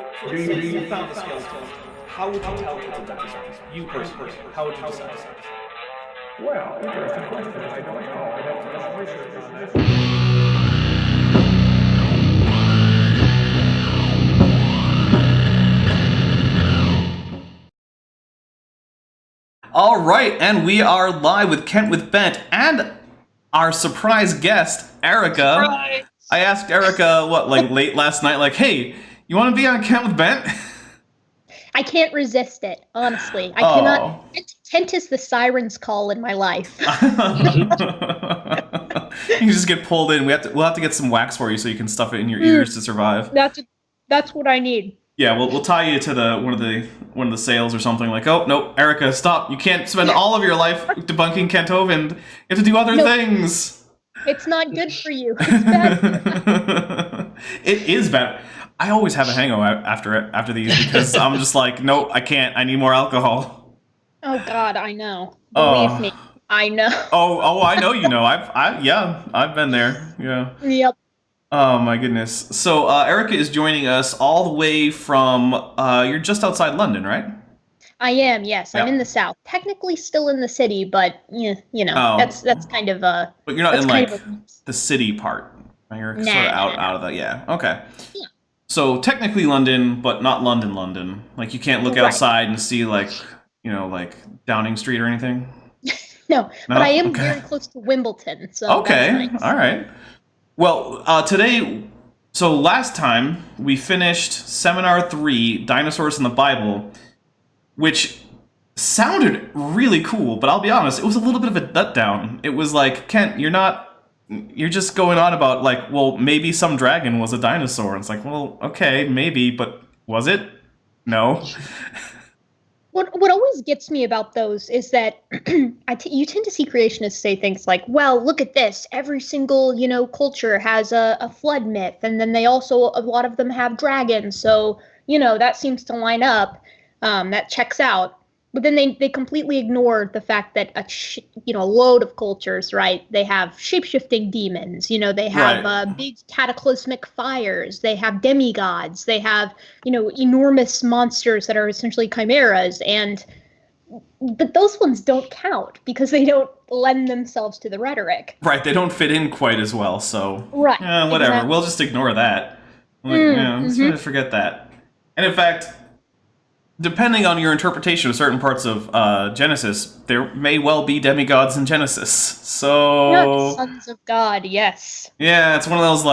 So let's say you found the skeleton. How would you tell it's a dinosaur? You personally, how would you decide? Well, interesting question. I don't know. I'd have to do some research on that. All right, and we are live with Kent with Bent and our surprise guest, Erica. Surprise! I asked Erica, late last night, hey, you want to be on Kent with Bent? I can't resist it, honestly. I cannot. Kent is the siren's call in my life. You just get pulled in. We'll have to get some wax for you so you can stuff it in your ears to survive. That's what I need. Yeah, we'll tie you to one of the sales or something. Oh no, Erica, stop! You can't spend all of your life debunking Kent Hovind. You have to do other things. It's not good for you. It's bad. It is bad. I always have a hangover after these because I'm just no, I can't. I need more alcohol. Oh God, I know. Believe me, I know. Oh, I know you know. I've been there. Yeah. Yep. Oh my goodness. So Erica is joining us all the way from. You're just outside London, right? I am. Yes, yep. I'm in the south. Technically, still in the city, but you know, that's kind of a. But you're not in the city part. You're sort of out of the. Yeah. Okay. Yeah. So technically London, but not London. You can't look outside and see Downing Street or anything. No, but I am very close to Wimbledon. So okay, that's nice. All right. Well, today, so last time we finished Seminar 3, Dinosaurs in the Bible, which sounded really cool, but I'll be honest, it was a little bit of a letdown. It was Kent, you're just going on about well, maybe some dragon was a dinosaur. And it's well, okay, maybe, but was it? No. What always gets me about those is that you tend to see creationists say things well, look at this. Every single, culture has a flood myth. And then a lot of them have dragons. So, that seems to line up. That checks out. But then they completely ignore the fact that a load of cultures, right? They have shape-shifting demons. They have big cataclysmic fires. They have demigods. They have enormous monsters that are essentially chimeras. But those ones don't count because they don't lend themselves to the rhetoric. Right, they don't fit in quite as well. So right, whatever. Exactly. We'll just ignore that. Let's forget that. And in fact, depending on your interpretation of certain parts of Genesis, there may well be demigods in Genesis. So sons of God, yes. Yeah, it's one of those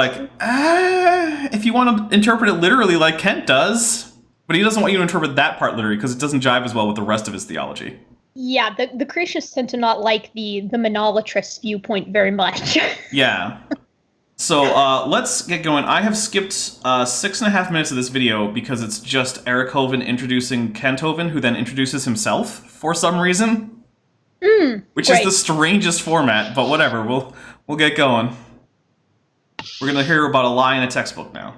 if you want to interpret it literally like Kent does, but he doesn't want you to interpret that part literally because it doesn't jive as well with the rest of his theology. Yeah, the creationists tend to not like the monolatry viewpoint very much. Yeah. So let's get going. I have skipped 6.5 minutes of this video because it's just Eric Hovind introducing Kent Hovind, who then introduces himself for some reason. Which is the strangest format, but whatever. We'll get going. We're going to hear about a lie in a textbook now.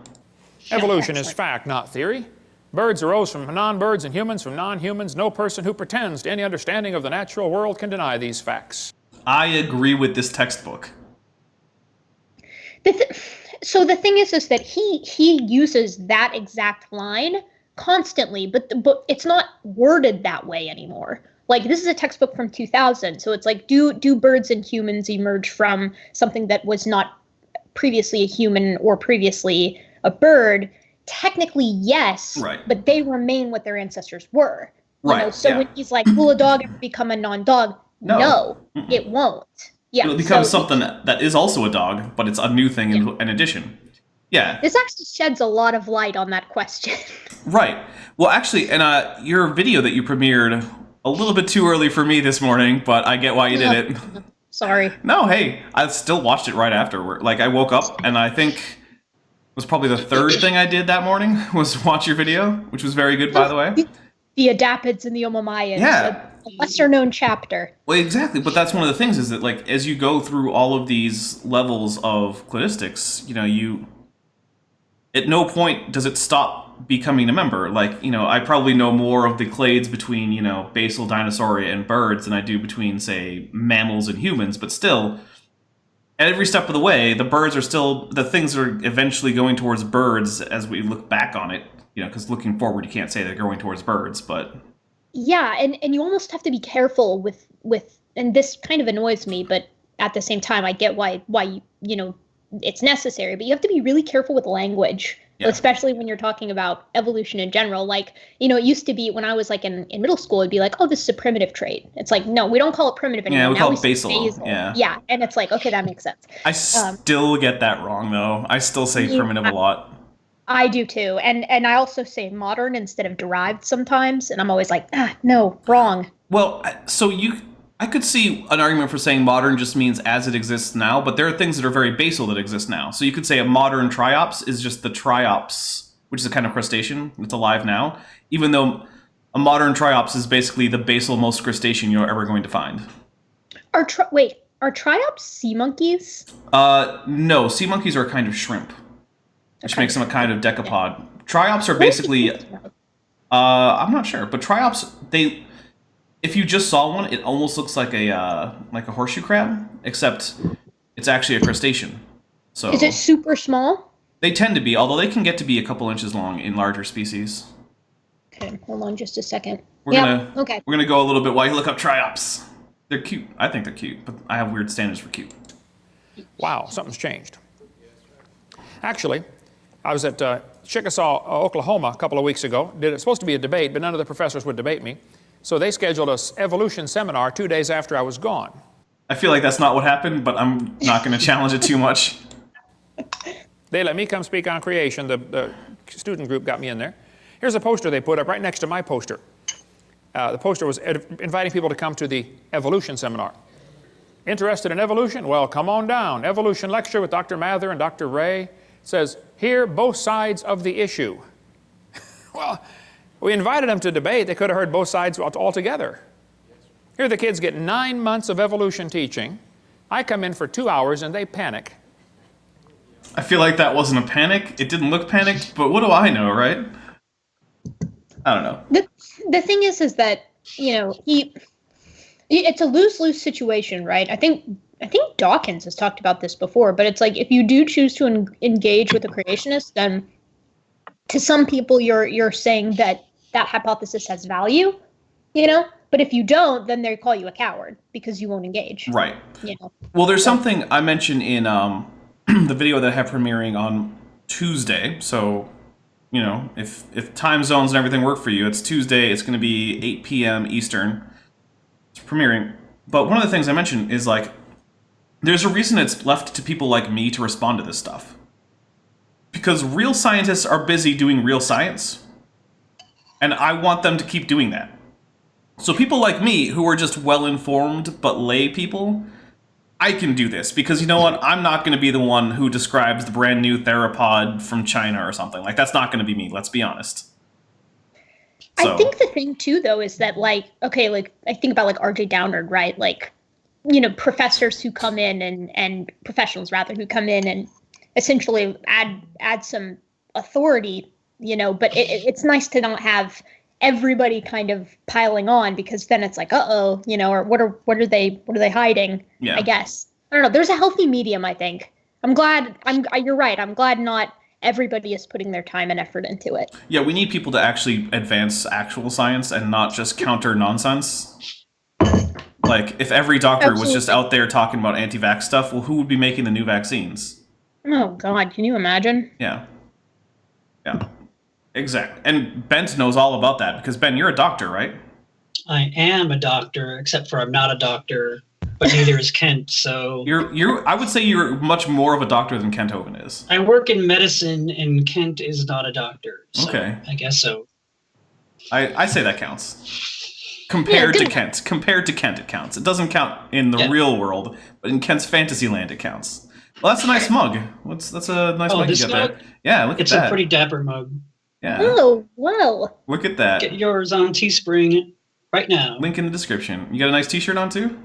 Evolution is fact, not theory. Birds arose from non-birds and humans from non-humans. No person who pretends to any understanding of the natural world can deny these facts. I agree with this textbook. So the thing is that he uses that exact line constantly, but it's not worded that way anymore. This is a textbook from 2000, so it's do birds and humans emerge from something that was not previously a human or previously a bird? Technically, yes, right. But they remain what their ancestors were. Right. So when he's will a dog ever become a non-dog? No, it won't. Yeah, it'll become something that is also a dog, but it's a new thing in addition. Yeah. This actually sheds a lot of light on that question. Right. Well, actually, and your video that you premiered a little bit too early for me this morning, but I get why you did it. Sorry. No, hey, I still watched it right after. I woke up, and I think it was probably the third thing I did that morning was watch your video, which was very good, by the way. The Adapids and the Omamayans. Yeah. A lesser-known chapter. Well, exactly, but that's one of the things is that, as you go through all of these levels of cladistics, you at no point does it stop becoming a member. I probably know more of the clades between, basal dinosauria and birds than I do between, say, mammals and humans, but still, at every step of the way, the birds are still, the things are eventually going towards birds as we look back on it, because looking forward, you can't say they're going towards birds, but Yeah, and you almost have to be careful with and this kind of annoys me, but at the same time I get why it's necessary, but you have to be really careful with language, especially when you're talking about evolution in general. Like, it used to be when I was like in middle school, it'd be like, oh, this is a primitive trait. It's like, no, we don't call it primitive anymore. Yeah, we now call it basal. Yeah, and it's like, okay, that makes sense. I still get that wrong, though. I still say primitive a lot. I do too, and I also say modern instead of derived sometimes, and I'm always like, no, wrong. Well, so I could see an argument for saying modern just means as it exists now, but there are things that are very basal that exist now. So you could say a modern triops is just the triops, which is a kind of crustacean that's alive now, even though a modern triops is basically the basal most crustacean you're ever going to find. Are triops sea monkeys? No, sea monkeys are a kind of shrimp, which makes them a kind of decapod. Triops are basically, I'm not sure, but triops, if you just saw one, it almost looks like a horseshoe crab, except it's actually a crustacean. So is it super small? They tend to be, although they can get to be a couple inches long in larger species. Okay, hold on just a second. We're gonna go a little bit while you look up triops. They're cute. I think they're cute, but I have weird standards for cute. Wow, something's changed. Actually, I was at Chickasaw, Oklahoma a couple of weeks ago. It was supposed to be a debate, but none of the professors would debate me. So they scheduled an evolution seminar 2 days after I was gone. I feel like that's not what happened, but I'm not going to challenge it too much. They let me come speak on creation. The student group got me in there. Here's a poster they put up right next to my poster. The poster was inviting people to come to the evolution seminar. Interested in evolution? Well, come on down. Evolution lecture with Dr. Mather and Dr. Ray. It says, hear both sides of the issue. Well, we invited them to debate. They could have heard both sides altogether. Here the kids get 9 months of evolution teaching. I come in for 2 hours and they panic. I feel like that wasn't a panic. It didn't look panicked, but what do I know, right? I don't know. The thing is that, it's a lose-lose situation, right? I think Dawkins has talked about this before, but it's like if you do choose to engage with a creationist, then to some people you're saying that hypothesis has value, but if you don't, then they call you a coward because you won't engage. Right. Well, there's something I mentioned in the video that I have premiering on Tuesday. So, if time zones and everything work for you, it's Tuesday. It's going to be 8 p.m. Eastern. It's premiering. But one of the things I mentioned is there's a reason it's left to people like me to respond to this stuff. Because real scientists are busy doing real science. And I want them to keep doing that. So people like me, who are just well-informed but lay people, I can do this. Because you know what? I'm not going to be the one who describes the brand new theropod from China or something. That's not going to be me, let's be honest. So. I think the thing, too, though, is that, I think about, R.J. Downard, right? Professors who come in and professionals, rather, who come in and essentially add some authority, but it's nice to not have everybody kind of piling on, because then it's like, or what are they hiding? Yeah. I guess. I don't know. There's a healthy medium, I think. You're right. I'm glad not everybody is putting their time and effort into it. Yeah, we need people to actually advance actual science and not just counter nonsense. If every doctor was just out there talking about anti-vax stuff, well, who would be making the new vaccines? Oh, God, can you imagine? Yeah. Exactly. And Bent knows all about that, because, Ben, you're a doctor, right? I am a doctor, except for I'm not a doctor, but neither is Kent, so... I would say you're much more of a doctor than Kent Hovind is. I work in medicine, and Kent is not a doctor, so okay. I guess so. I say that counts. Compared to Kent, it counts. It doesn't count in the real world, but in Kent's fantasy land, it counts. Well, that's a nice mug. That's a nice mug you got mug? there. Yeah, look at that. It's a pretty dapper mug. Yeah. Oh, wow. Look at that. Get yours on Teespring right now. Link in the description. You got a nice t-shirt on, too?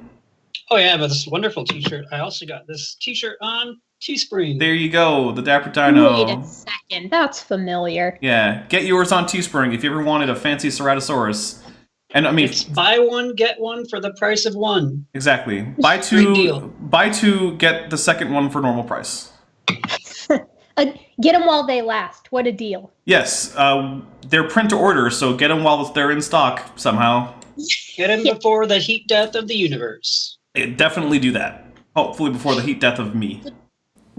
Oh, yeah, but this wonderful t-shirt. I also got this t-shirt on Teespring. There you go, the Dapper Dino. Wait a second. That's familiar. Yeah, get yours on Teespring if you ever wanted a fancy Ceratosaurus. And it's buy one, get one for the price of one. Exactly. Buy two, get the second one for normal price. Get them while they last. What a deal. Yes, they're print to order, so get them while they're in stock somehow. Get him before the heat death of the universe. Definitely do that. Hopefully before the heat death of me.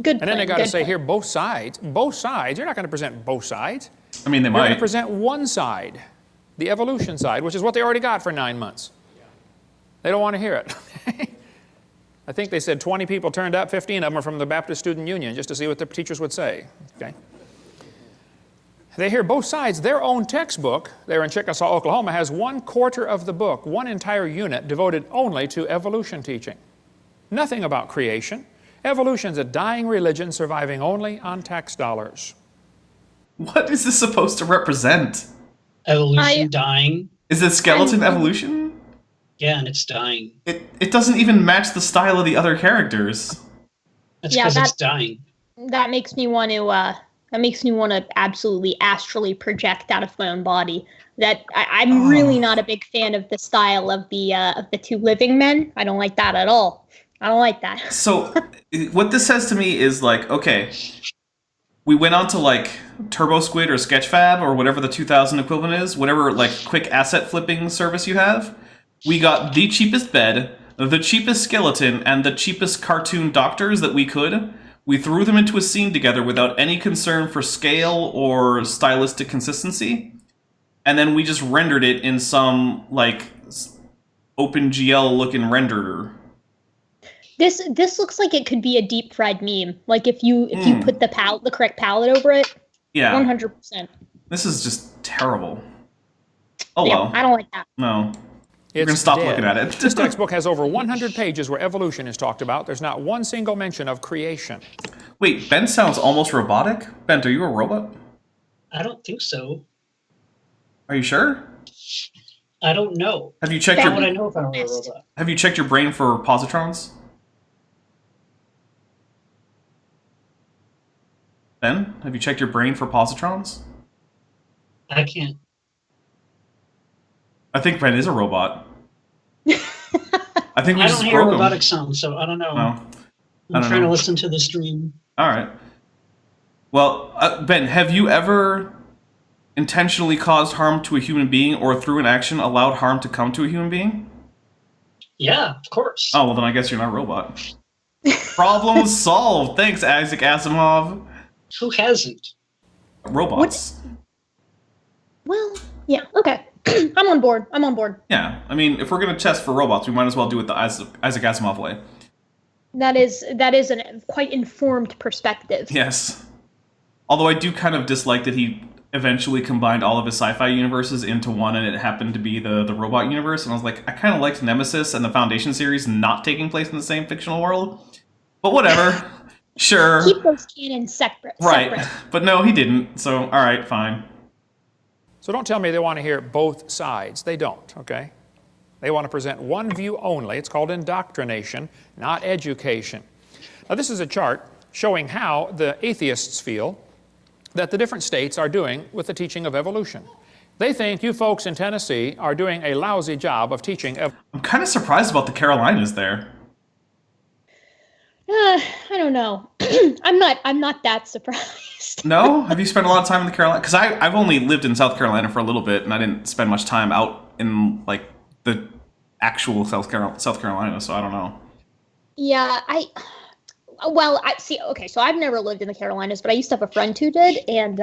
Good. And then they got to good say plan. here, both sides. Both sides. You're not going to present both sides. I mean, they You're going to might. present one side, the evolution side, which is what they already got for 9 months. They don't want to hear it. I think they said 20 people turned up, 15 of them are from the Baptist Student Union, just to see what the teachers would say. Okay. They hear both sides. Their own textbook, there in Chickasaw, Oklahoma, has 1/4 of the book, one entire unit devoted only to evolution teaching. Nothing about creation. Evolution's a dying religion surviving only on tax dollars. What is this supposed to represent? Evolution dying. Is it skeleton evolution? Yeah, and it's dying. It doesn't even match the style of the other characters. That's Yeah, because it's dying. That makes me want to. That makes me want to absolutely astrally project out of my own body. That I'm really not a big fan of the style of the two living men. I don't like that at all. I don't like that. So, what this says to me is like, okay, we went on to like Turbo Squid or Sketchfab or whatever the 2000 equivalent is, whatever like quick asset flipping service you have. We got the cheapest bed, the cheapest skeleton, and the cheapest cartoon doctors that we could. We threw them into a scene together without any concern for scale or stylistic consistency. And then we just rendered it in some, like, OpenGL-looking renderer. This looks like it could be a deep fried meme. Like if you put the correct palette over it. Yeah. 100%. This is just terrible. Oh, Yeah, well. I don't like that. No. We're going to stop looking at it. This textbook has over 100 pages where evolution is talked about. There's not one single mention of creation. Wait, Ben sounds almost robotic? Ben, are you a robot? I don't think so. Are you sure? I don't know. Have you checked How your would I know if I were a robot? Have you checked your brain for positrons? Ben, have you checked your brain for positrons? I can't. I think Ben is a robot. I think we I just don't hear broke him. robotic sounds, so I don't know. No. I I'm don't trying know. to listen to the stream. All right. Well, Ben, have you ever intentionally caused harm to a human being or through an action allowed harm to come to a human being? Yeah, of course. Oh, well, then I guess you're not a robot. Problem solved. Thanks, Isaac Asimov. Who hasn't? Robots. Well, yeah, okay. I'm on board. Yeah, I mean, if we're going to test for robots, we might as well do it the Isaac Asimov way. That is a quite informed perspective. Yes. Although I do kind of dislike that he eventually combined all of his sci-fi universes into one, and it happened to be the robot universe, and I was like, I kind of liked Nemesis and the Foundation series not taking place in the same fictional world. But whatever. Sure. Keep those canons separate. Right. But no, he didn't, so alright, fine. So don't tell me they want to hear both sides. They don't, okay? They want to present one view only. It's called indoctrination, not education. Now, this is a chart showing how the atheists feel that the different states are doing with the teaching of evolution. They think you folks in Tennessee are doing a lousy job of teaching. I'm kind of surprised about the Carolinas there. I don't know. I'm not that surprised. No? Have you spent a lot of time in the Carolinas? Because I've only lived in South Carolina for a little bit, and I didn't spend much time out in, like, the actual South Carolina, so I don't know. Yeah, I see. Okay, so I've never lived in the Carolinas, but I used to have a friend who did, and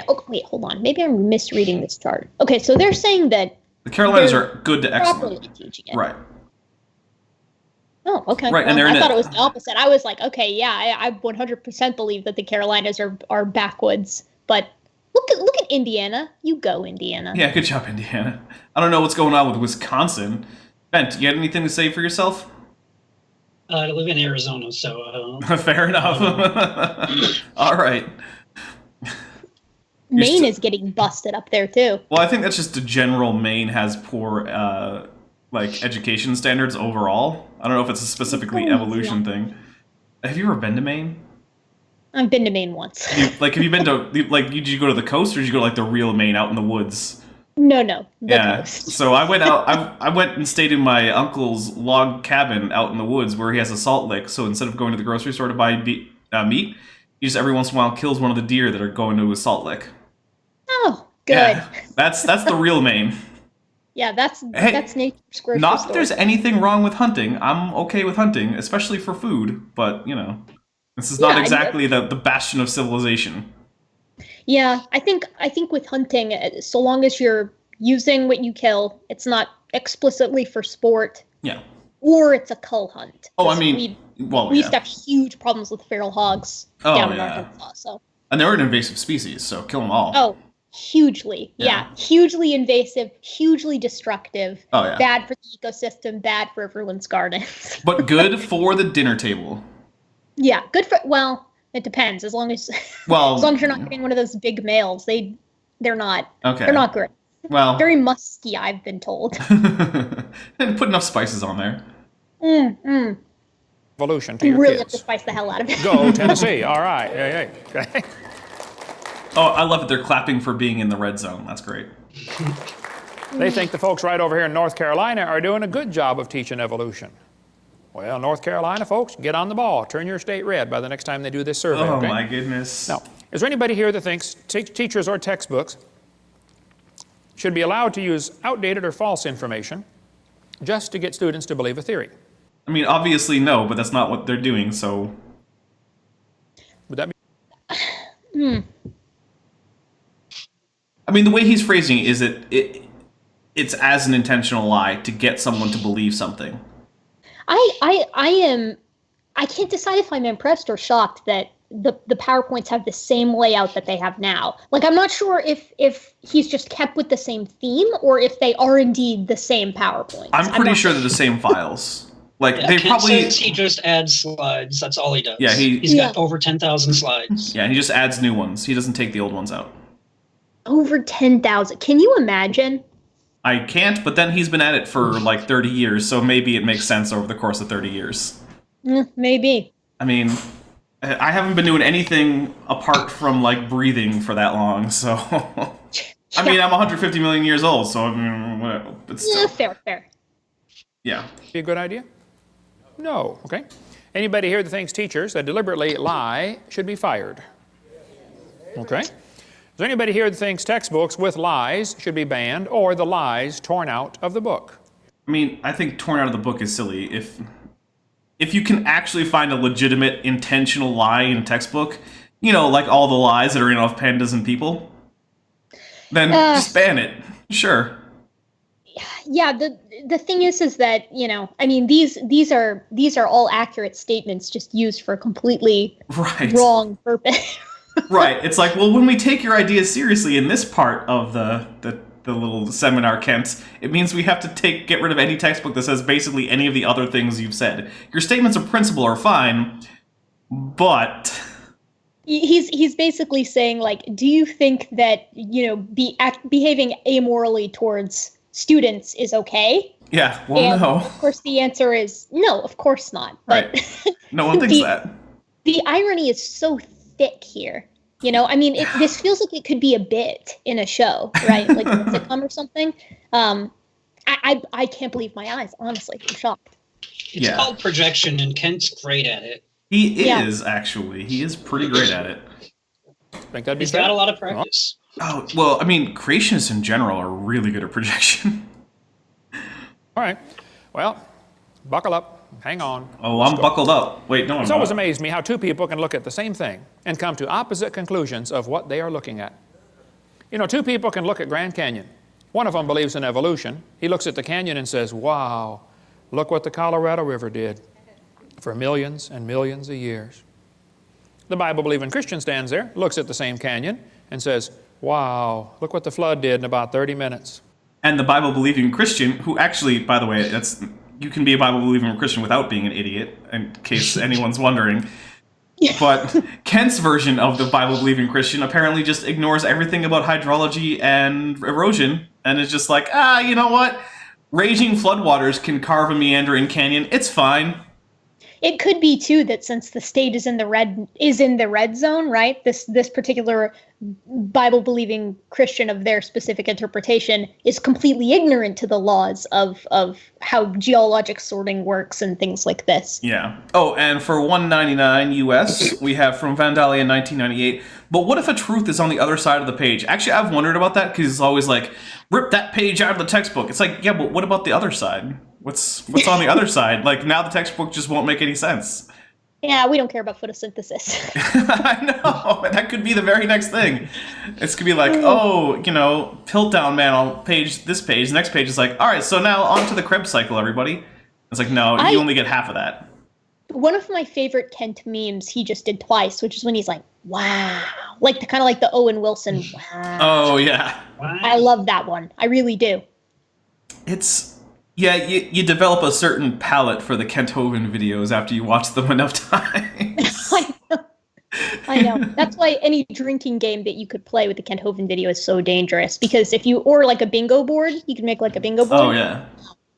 oh wait, hold on, maybe I'm misreading this chart. Okay, so they're saying that The Carolinas they're are good to properly excellent. teaching it. Right. Oh, okay. Right, and Well, they're I in thought it- it was the opposite. I was like, okay, yeah, I 100% believe that the Carolinas are backwoods, but look at Indiana. You go, Indiana. Yeah, good job, Indiana. I don't know what's going on with Wisconsin. Ben, do you have anything to say for yourself? I live in Arizona, so I don't know. Fair enough. All right. Maine is getting busted up there too. Well, I think that's just a general Maine has poor education standards overall. I don't know if it's a specifically evolution thing. Have you ever been to Maine? I've been to Maine once. Have you been to did you go to the coast or did you go to like the real Maine out in the woods? No, the Yeah. coast. So I went out. I went and stayed in my uncle's log cabin out in the woods where he has a salt lick. So instead of going to the grocery store to buy meat, He just every once in a while kills one of the deer that are going to a salt lick. Oh, good. Yeah, that's the real Maine. Yeah, that's nature's grocery Not store. that there's anything wrong with hunting. I'm okay with hunting, especially for food. But this is not exactly the bastion of civilization. Yeah, I think with hunting, so long as you're using what you kill, it's not explicitly for sport. Yeah. Or it's a cull hunt. Oh, I mean, we used to have huge problems with feral hogs down in Arkansas. So. And they're an invasive species, so kill them all. Oh, hugely. Yeah. Hugely invasive, hugely destructive. Oh, yeah. Bad for the ecosystem, bad for everyone's gardens. But good for the dinner table. Yeah, good for, well, it depends. As long as you're not getting one of those big males, they're not. Okay. They're not great. Well, very musky, I've been told. And put enough spices on there. Evolution to You your really kids. have to spice the hell out of it. Go Tennessee. All right. Yeah. Okay. Oh, I love it. They're clapping for being in the red zone. That's great. They think the folks right over here in North Carolina are doing a good job of teaching evolution. Well, North Carolina folks, get on the ball. Turn your state red by the next time they do this survey. Oh, okay? my goodness. Now, is there anybody here that thinks teachers or textbooks should be allowed to use outdated or false information just to get students to believe a theory? I mean, obviously no, but that's not what they're doing, so... Would that be... I mean, the way he's phrasing it is that it's as an intentional lie to get someone to believe something. I can't decide if I'm impressed or shocked that the PowerPoints have the same layout that they have now. Like, I'm not sure if he's just kept with the same theme or if they are indeed the same PowerPoints. I'm pretty sure they're the same files. Like, they Kent probably... says he just adds slides. That's all he does. Yeah, he's got over 10,000 slides. Yeah, he just adds new ones. He doesn't take the old ones out. Over 10,000. Can you imagine? I can't, but then he's been at it for like 30 years, so maybe it makes sense over the course of 30 years. Maybe. I mean, I haven't been doing anything apart from like breathing for that long, so... I mean, I'm 150 million years old, so I mean, but still. Yeah, fair. Yeah. Be a good idea? No. Okay. Anybody here that thinks teachers that deliberately lie should be fired? Okay. Is there anybody here that thinks textbooks with lies should be banned or the lies torn out of the book? I mean, I think torn out of the book is silly. If you can actually find a legitimate intentional lie in a textbook, like all the lies that are in of pandas and people, then just ban it. Sure. Yeah, the thing is that, I mean, these are all accurate statements just used for a completely wrong purpose. Right. It's like, well, when we take your ideas seriously in this part of the little seminar, Kent, it means we have to get rid of any textbook that says basically any of the other things you've said. Your statements of principle are fine, but... He's basically saying, like, do you think that, behaving amorally towards students is okay? Yeah, well, no. Of course, the answer is no, of course not. But right. No one thinks that. The irony is so thick here. I mean, this feels like it could be a bit in a show, right? Like a sitcom or something. I can't believe my eyes, honestly. I'm shocked. It's called projection, and Kent's great at it. He is, actually. He is pretty great at it. Think that'd be He's got a lot of practice. Oh, well, I mean, creationists in general are really good at projection. All right. Well, buckle up. Hang on. Oh, I'm buckled up. Wait, no, I'm not. It's always amazed me how two people can look at the same thing and come to opposite conclusions of what they are looking at. Two people can look at Grand Canyon. One of them believes in evolution. He looks at the canyon and says, wow, look what the Colorado River did for millions and millions of years. The Bible-believing Christian stands there, looks at the same canyon, and says, wow, look what the flood did in about 30 minutes. And the Bible-believing Christian, who actually, by the way, you can be a Bible-believing Christian without being an idiot, in case anyone's wondering. But Kent's version of the Bible-believing Christian apparently just ignores everything about hydrology and erosion, and is just like, you know what? Raging floodwaters can carve a meandering canyon. It's fine. It could be too that since the state is in the red zone, right? This particular Bible believing Christian of their specific interpretation is completely ignorant to the laws of how geologic sorting works and things like this. Yeah. Oh, and for $1.99 US, we have from Vandalia in 1998. But what if a truth is on the other side of the page? Actually, I've wondered about that because it's always like, rip that page out of the textbook. It's like, yeah, but what about the other side? What's on the other side? Like, now the textbook just won't make any sense. Yeah, we don't care about photosynthesis. I know. That could be the very next thing. It's gonna be like, oh, Piltdown Man on this page. The next page is like, all right, so now on to the Krebs cycle, everybody. It's like, no, you only get half of that. One of my favorite Kent memes he just did twice, which is when he's like, wow. Like kind of like the Owen Wilson, wow. Oh, yeah. I love that one. I really do. Yeah, you develop a certain palate for the Kent Hovind videos after you watch them enough times. I know. That's why any drinking game that you could play with the Kent Hovind video is so dangerous. Because or like a bingo board, you can make like a bingo board. Oh, yeah.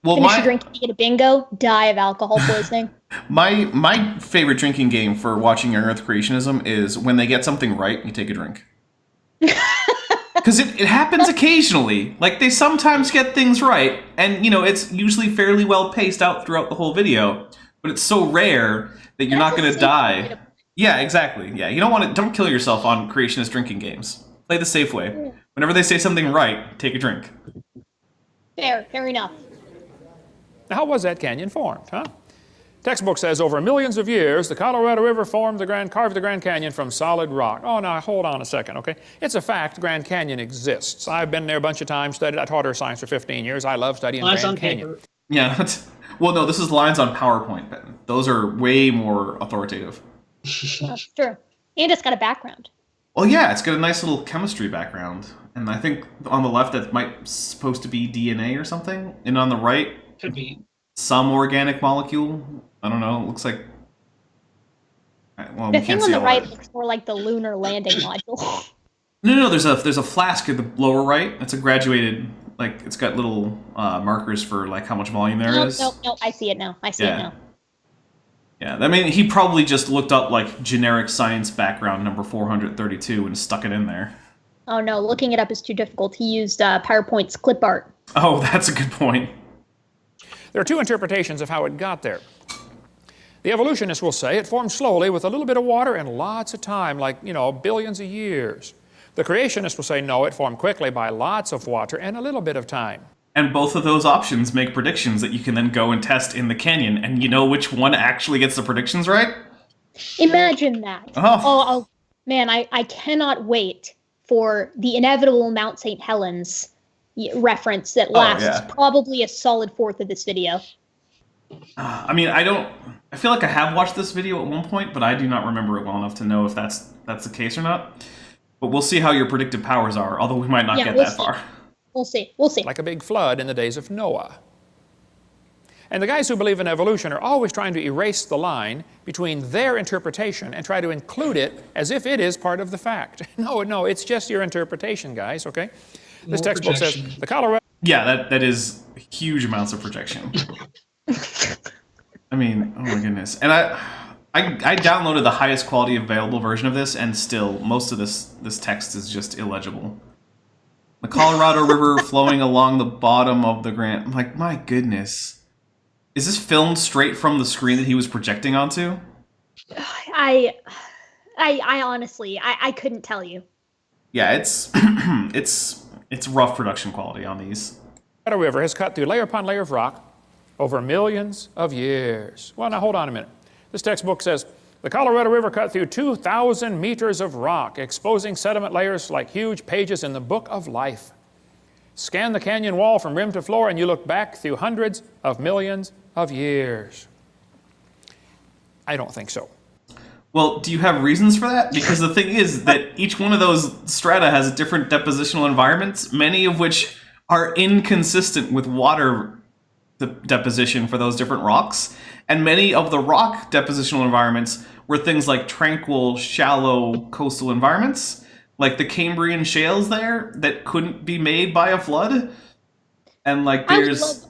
Well, finish your drink, you get a bingo, die of alcohol poisoning. My favorite drinking game for watching Young Earth Creationism is when they get something right, you take a drink. Because it happens occasionally. Like, they sometimes get things right, and, it's usually fairly well paced out throughout the whole video, but it's so rare that you're not going to die. Yeah, exactly. Yeah, you don't kill yourself on creationist drinking games. Play the safe way. Whenever they say something right, take a drink. Fair enough. Now, how was that canyon formed, huh? Textbook says over millions of years, the Colorado River carved the Grand Canyon from solid rock. Oh, now hold on a second, okay? It's a fact, Grand Canyon exists. I've been there a bunch of times, studied. I taught earth science for 15 years. I love studying Grand Canyon. Paper. Yeah, well, no, this is lines on PowerPoint, Ben. Those are way more authoritative. Sure. And it's got a background. Well, yeah, it's got a nice little chemistry background. And I think on the left that might supposed to be DNA or something. And on the right, could be some organic molecule. I don't know. It looks like. Well, the thing on the right looks more like the lunar landing module. No. There's a flask at the lower right. It's a graduated. Like, it's got little markers for like how much volume there is. No. I see it now. It now. Yeah, I mean, he probably just looked up like generic science background number 432 and stuck it in there. Oh no, looking it up is too difficult. He used PowerPoint's clip art. Oh, that's a good point. There are two interpretations of how it got there. The evolutionists will say it formed slowly with a little bit of water and lots of time, like, billions of years. The creationists will say, no, it formed quickly by lots of water and a little bit of time. And both of those options make predictions that you can then go and test in the canyon. And you know which one actually gets the predictions right? Imagine that. Oh man, I cannot wait for the inevitable Mount St. Helens reference that lasts probably a solid fourth of this video. I mean, I feel like I have watched this video at one point, but I do not remember it well enough to know if that's the case or not. But we'll see how your predictive powers are, although we might not get that far. We'll see. Like a big flood in the days of Noah. And the guys who believe in evolution are always trying to erase the line between their interpretation and try to include it as if it is part of the fact. No, it's just your interpretation, guys, okay? This textbook says the Colorado... Yeah, that is huge amounts of projection. I mean, oh my goodness. And I downloaded the highest quality available version of this, and still, most of this text is just illegible. The Colorado River flowing along the bottom of the Grand... I'm like, my goodness. Is this filmed straight from the screen that he was projecting onto? I honestly, I couldn't tell you. Yeah, it's it's rough production quality on these. The Colorado River has cut through layer upon layer of rock over millions of years. Well, now hold on a minute. This textbook says, the Colorado River cut through 2,000 meters of rock, exposing sediment layers like huge pages in the book of life. Scan the canyon wall from rim to floor and you look back through hundreds of millions of years. I don't think so. Well, do you have reasons for that? Because the thing is that each one of those strata has different depositional environments, many of which are inconsistent with water deposition for those different rocks. And many of the rock depositional environments were things like tranquil, shallow coastal environments, like the Cambrian shales there that couldn't be made by a flood. And like there's...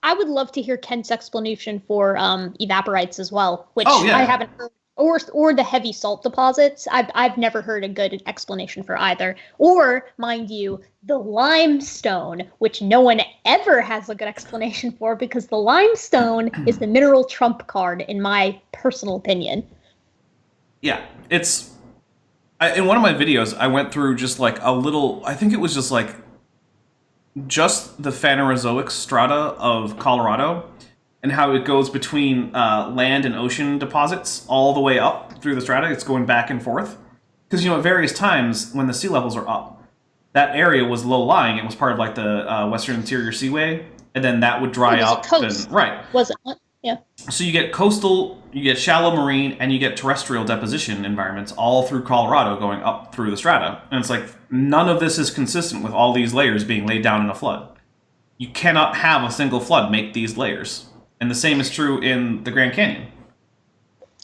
I would love to hear Kent's explanation for evaporites as well, which Oh, yeah. I haven't heard, or the heavy salt deposits. I've never heard a good explanation for either. Or, mind you, the limestone, which no one ever has a good explanation for, because the limestone is the mineral trump card, in my personal opinion. Yeah, it's... in one of my videos, I went through just like a little... I think it was just like... just the Phanerozoic strata of Colorado, and how it goes between land and ocean deposits all the way up through the strata. It's going back and forth. Because, at various times, when the sea levels are up, that area was low-lying. It was part of, like, the Western Interior Seaway, and then that would dry up. Coast, right. Was it? Yeah. So you get coastal, you get shallow marine, and you get terrestrial deposition environments all through Colorado going up through the strata. And it's like, none of this is consistent with all these layers being laid down in a flood. You cannot have a single flood make these layers. And the same is true in the Grand Canyon.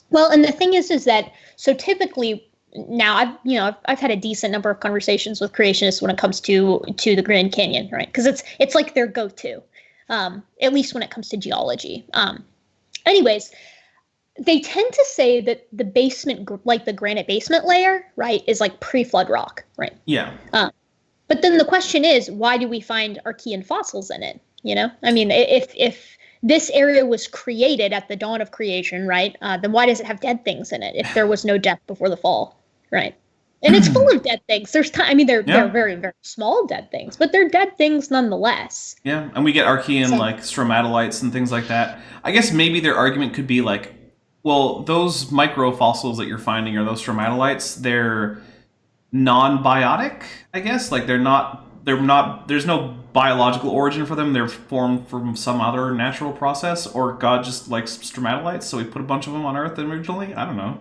Well, and the thing is that, so typically, now I've had a decent number of conversations with creationists when it comes to the Grand Canyon, right? Because it's like their go-to, at least when it comes to geology. Anyways, they tend to say that the basement, like the granite basement layer, right, is like pre-flood rock, right? Yeah. But then the question is, why do we find Archean fossils in it? I mean, if this area was created at the dawn of creation, right, then why does it have dead things in it if there was no death before the fall, right? And it's full of dead things. They're very, very small dead things, but they're dead things nonetheless. Yeah, and we get Archean, like, stromatolites and things like that. I guess maybe their argument could be like, well, those microfossils that you're finding, are those stromatolites, they're non-biotic, I guess? Like, they're not, there's no biological origin for them. They're formed from some other natural process, or God just likes stromatolites, so he put a bunch of them on Earth originally? I don't know.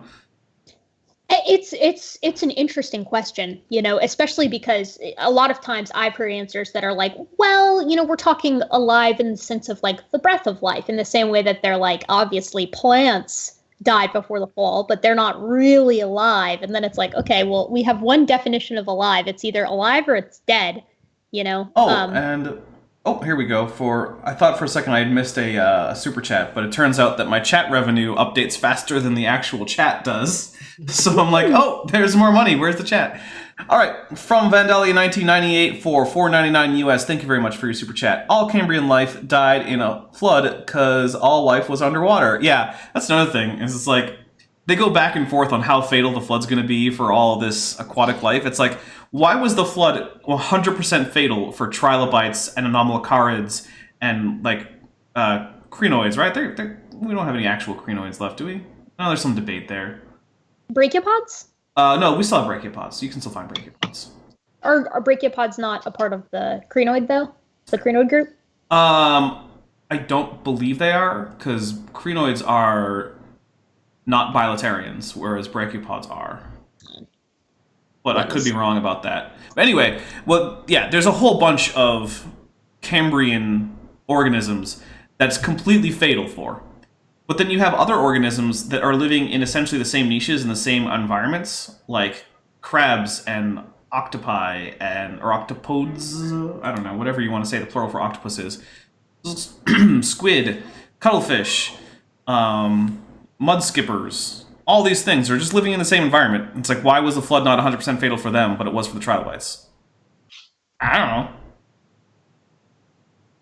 It's an interesting question, especially because a lot of times I've heard answers that are like, well, we're talking alive in the sense of like the breath of life, in the same way that they're like, obviously plants died before the fall, but they're not really alive. And then it's like, okay, well, we have one definition of alive. It's either alive or it's dead, Oh, here we go. I thought for a second I had missed a super chat, but it turns out that my chat revenue updates faster than the actual chat does. So I'm like, oh, there's more money. Where's the chat? All right, from Vandalia 1998 for $4.99 US. Thank you very much for your super chat. All Cambrian life died in a flood because all life was underwater. Yeah, that's another thing. It's like they go back and forth on how fatal the flood's going to be for all of this aquatic life. It's like, why was the flood 100% fatal for trilobites and anomalocarids and like crinoids? Right? We don't have any actual crinoids left, do we? No, there's some debate there. Brachiopods? No, we still have brachiopods. You can still find brachiopods. Are brachiopods not a part of the crinoid, though? The crinoid group? I don't believe they are, because crinoids are not bilaterians, whereas brachiopods are. But I could be wrong about that. But anyway, well, yeah, there's a whole bunch of Cambrian organisms that's completely fatal for. But then you have other organisms that are living in essentially the same niches in the same environments, like crabs and octopi or octopods, I don't know, whatever you want to say the plural for octopus is. Squid, cuttlefish, mud skippers, all these things are just living in the same environment. It's like, why was the flood not 100% fatal for them, but it was for the trilobites? I don't know.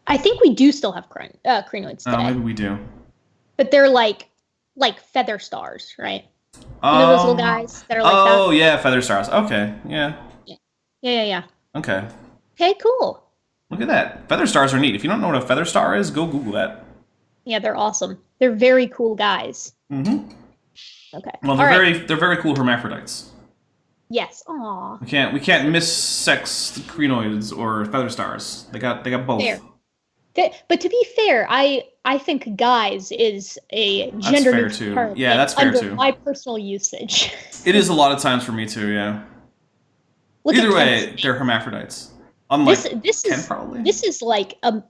I think we do still have crinoids today. Maybe we do. But they're like feather stars, right? Those little guys that are like that? Oh, yeah, feather stars. Okay, yeah. Yeah. Okay. Okay, cool. Look at that. Feather stars are neat. If you don't know what a feather star is, go Google that. Yeah, they're awesome. They're very cool guys. Mm-hmm. Okay. Well, they're very cool hermaphrodites. Yes. Aw. We can't missex crinoids or feather stars. They got both. Fair. But to be fair, I think guys is a gender neutral term. Yeah, that's fair under too. My personal usage. It is a lot of times for me too. Yeah. Either way, they're hermaphrodites. Unlike Ken, probably. This is like a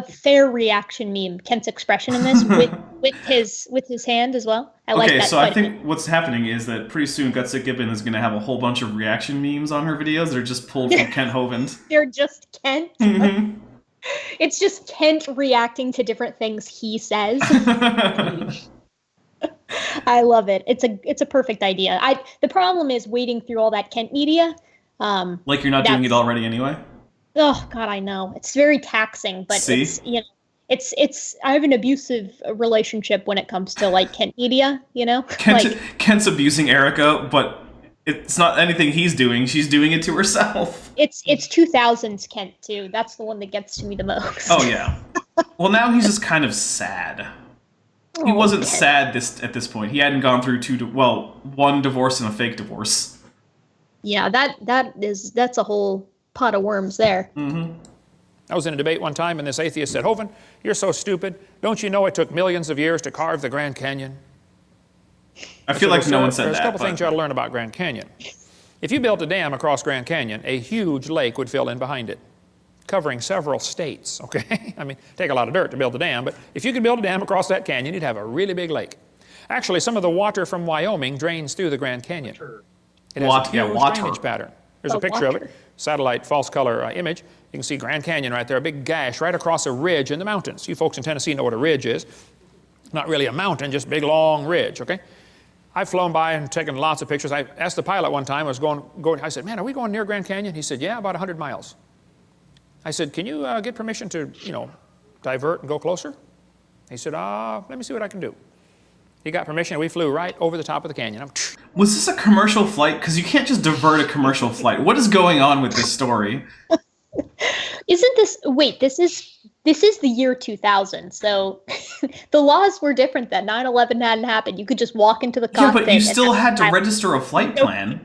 fair reaction meme. Kent's expression in this with his hand as well. I like that. So I think what's happening is that pretty soon Gutsick Gibbon is going to have a whole bunch of reaction memes on her videos. They're just pulled from Kent Hovind. They're just Kent. Mm-hmm. It's just Kent reacting to different things he says. I love it. It's a perfect idea. The problem is wading through all that Kent media. Like you're not doing it already anyway? Oh God, I know. It's very taxing, but See? it's, you know, it's I have an abusive relationship when it comes to like Kent media, you know? Kent's abusing Erica, but it's not anything he's doing. She's doing it to herself. It's 2000s Kent too. That's the one that gets to me the most. Oh yeah. Well, now he's just kind of sad. He wasn't sad at this point. He hadn't gone through one divorce and a fake divorce. Yeah, that's a whole pot of worms there. Mm-hmm. I was in a debate one time, and this atheist said, Hovind, you're so stupid. Don't you know it took millions of years to carve the Grand Canyon? I feel like no one said that. There's a couple things you ought to learn about Grand Canyon. If you built a dam across Grand Canyon, a huge lake would fill in behind it, covering several states, okay? I mean, take a lot of dirt to build a dam, but if you could build a dam across that canyon, you'd have a really big lake. Actually, some of the water from Wyoming drains through the Grand Canyon. It has a huge drainage pattern. There's a picture of it, satellite false color image. You can see Grand Canyon right there, a big gash right across a ridge in the mountains. You folks in Tennessee know what a ridge is. Not really a mountain, just a big long ridge, okay? I've flown by and taken lots of pictures. I asked the pilot one time, I said, man, are we going near Grand Canyon? He said, yeah, about 100 miles. I said, can you get permission to, divert and go closer? He said, let me see what I can do. He got permission, and we flew right over the top of the canyon. Was this a commercial flight? Because you can't just divert a commercial flight. What is going on with this story? Isn't this... Wait, this is the year 2000, so the laws were different then. 9/11 hadn't happened. You could just walk into the cockpit. Yeah, but you still had to register a flight plan.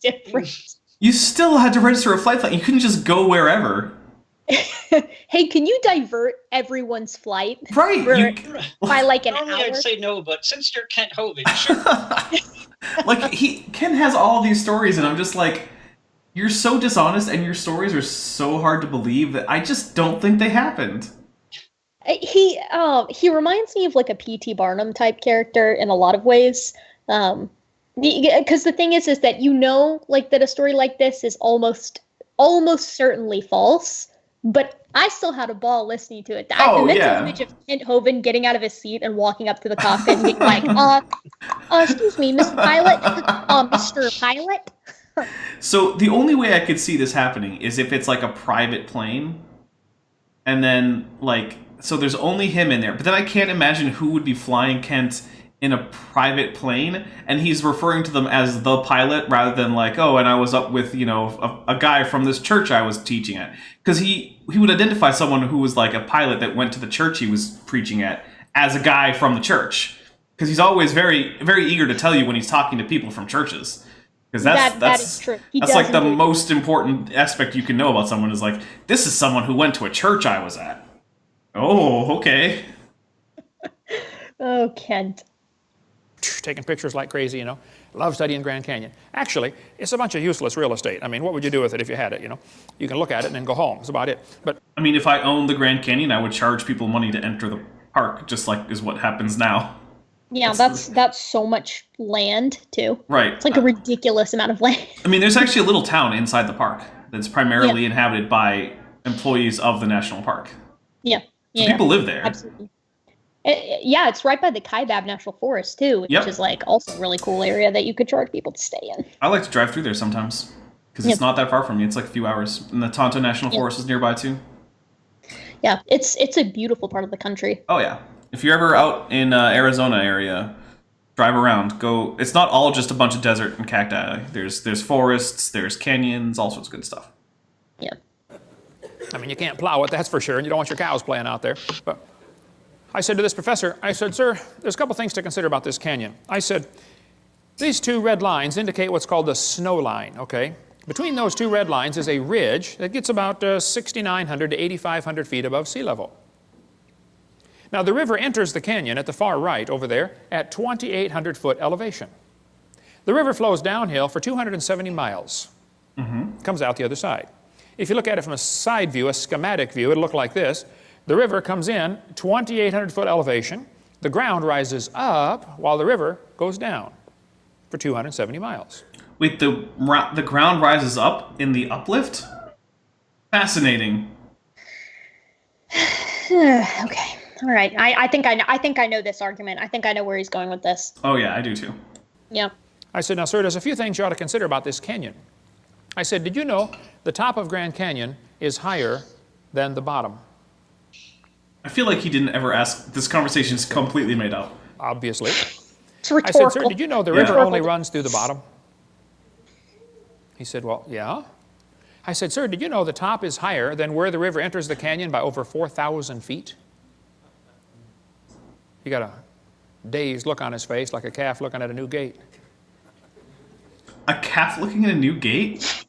Different. You still had to register a flight plan. You couldn't just go wherever. Hey, can you divert everyone's flight? Right. By like an Normally hour? I'd say no, but since you're Kent Hovind, sure. Ken has all these stories, and I'm just like, you're so dishonest, and your stories are so hard to believe that I just don't think they happened. He reminds me of like a P.T. Barnum type character in a lot of ways. Because the thing is that that a story like this is almost certainly false. But I still had a ball listening to it. The mental image of Kent Hovind getting out of his seat and walking up to the cockpit and being like, excuse me, Mr. Pilot, Mr. Pilot. So the only way I could see this happening is if it's like a private plane, and then so there's only him in there. But then I can't imagine who would be flying Kent in a private plane, and he's referring to them as the pilot rather than and I was up with a guy from this church I was teaching at, because he would identify someone who was like a pilot that went to the church he was preaching at as a guy from the church, because he's always very, very eager to tell you when he's talking to people from churches, because that is true. That's like the most important aspect you can know about someone is like, this is someone who went to a church I was at. Oh, okay. Oh, Kent. Taking pictures like crazy, Love studying Grand Canyon. Actually, it's a bunch of useless real estate. I mean, what would you do with it if you had it, You can look at it and then go home. That's about it. But I mean, if I owned the Grand Canyon, I would charge people money to enter the park, just like is what happens now. Yeah, that's so much land, too. Right. It's like a ridiculous amount of land. I mean, there's actually a little town inside the park that's primarily inhabited by employees of the national park. Yeah. So people live there. Absolutely. Yeah, it's right by the Kaibab National Forest, too, which is also a really cool area that you could charge people to stay in. I like to drive through there sometimes, because it's not that far from me. It's like a few hours. And the Tonto National Forest is nearby, too. Yeah, it's a beautiful part of the country. Oh, yeah. If you're ever out in Arizona area, drive around. Go. It's not all just a bunch of desert and cacti. There's forests, there's canyons, all sorts of good stuff. Yeah. I mean, you can't plow it, that's for sure, and you don't want your cows playing out there. But I said to this professor, sir, there's a couple things to consider about this canyon. I said, these two red lines indicate what's called the snow line, okay? Between those two red lines is a ridge that gets about 6,900 to 8,500 feet above sea level. Now, the river enters the canyon at the far right over there at 2,800 foot elevation. The river flows downhill for 270 miles. Comes out the other side. If you look at it from a side view, a schematic view, it'll look like this. The river comes in 2,800 foot elevation. The ground rises up while the river goes down for 270 miles. Wait, the ground rises up in the uplift? Fascinating. Okay. All right. I think I know this argument. I think I know where he's going with this. Oh yeah, I do too. Yeah. I said, now, sir, there's a few things you ought to consider about this canyon. I said, did you know the top of Grand Canyon is higher than the bottom? I feel like he didn't ever ask. This conversation's completely made up. Obviously. It's I rhetorical. said, sir, did you know the Yeah. river only runs through the bottom? He said, well, yeah. I said, sir, did you know the top is higher than where the river enters the canyon by over 4,000 feet? He got a dazed look on his face, like a calf looking at a new gate. A calf looking at a new gate?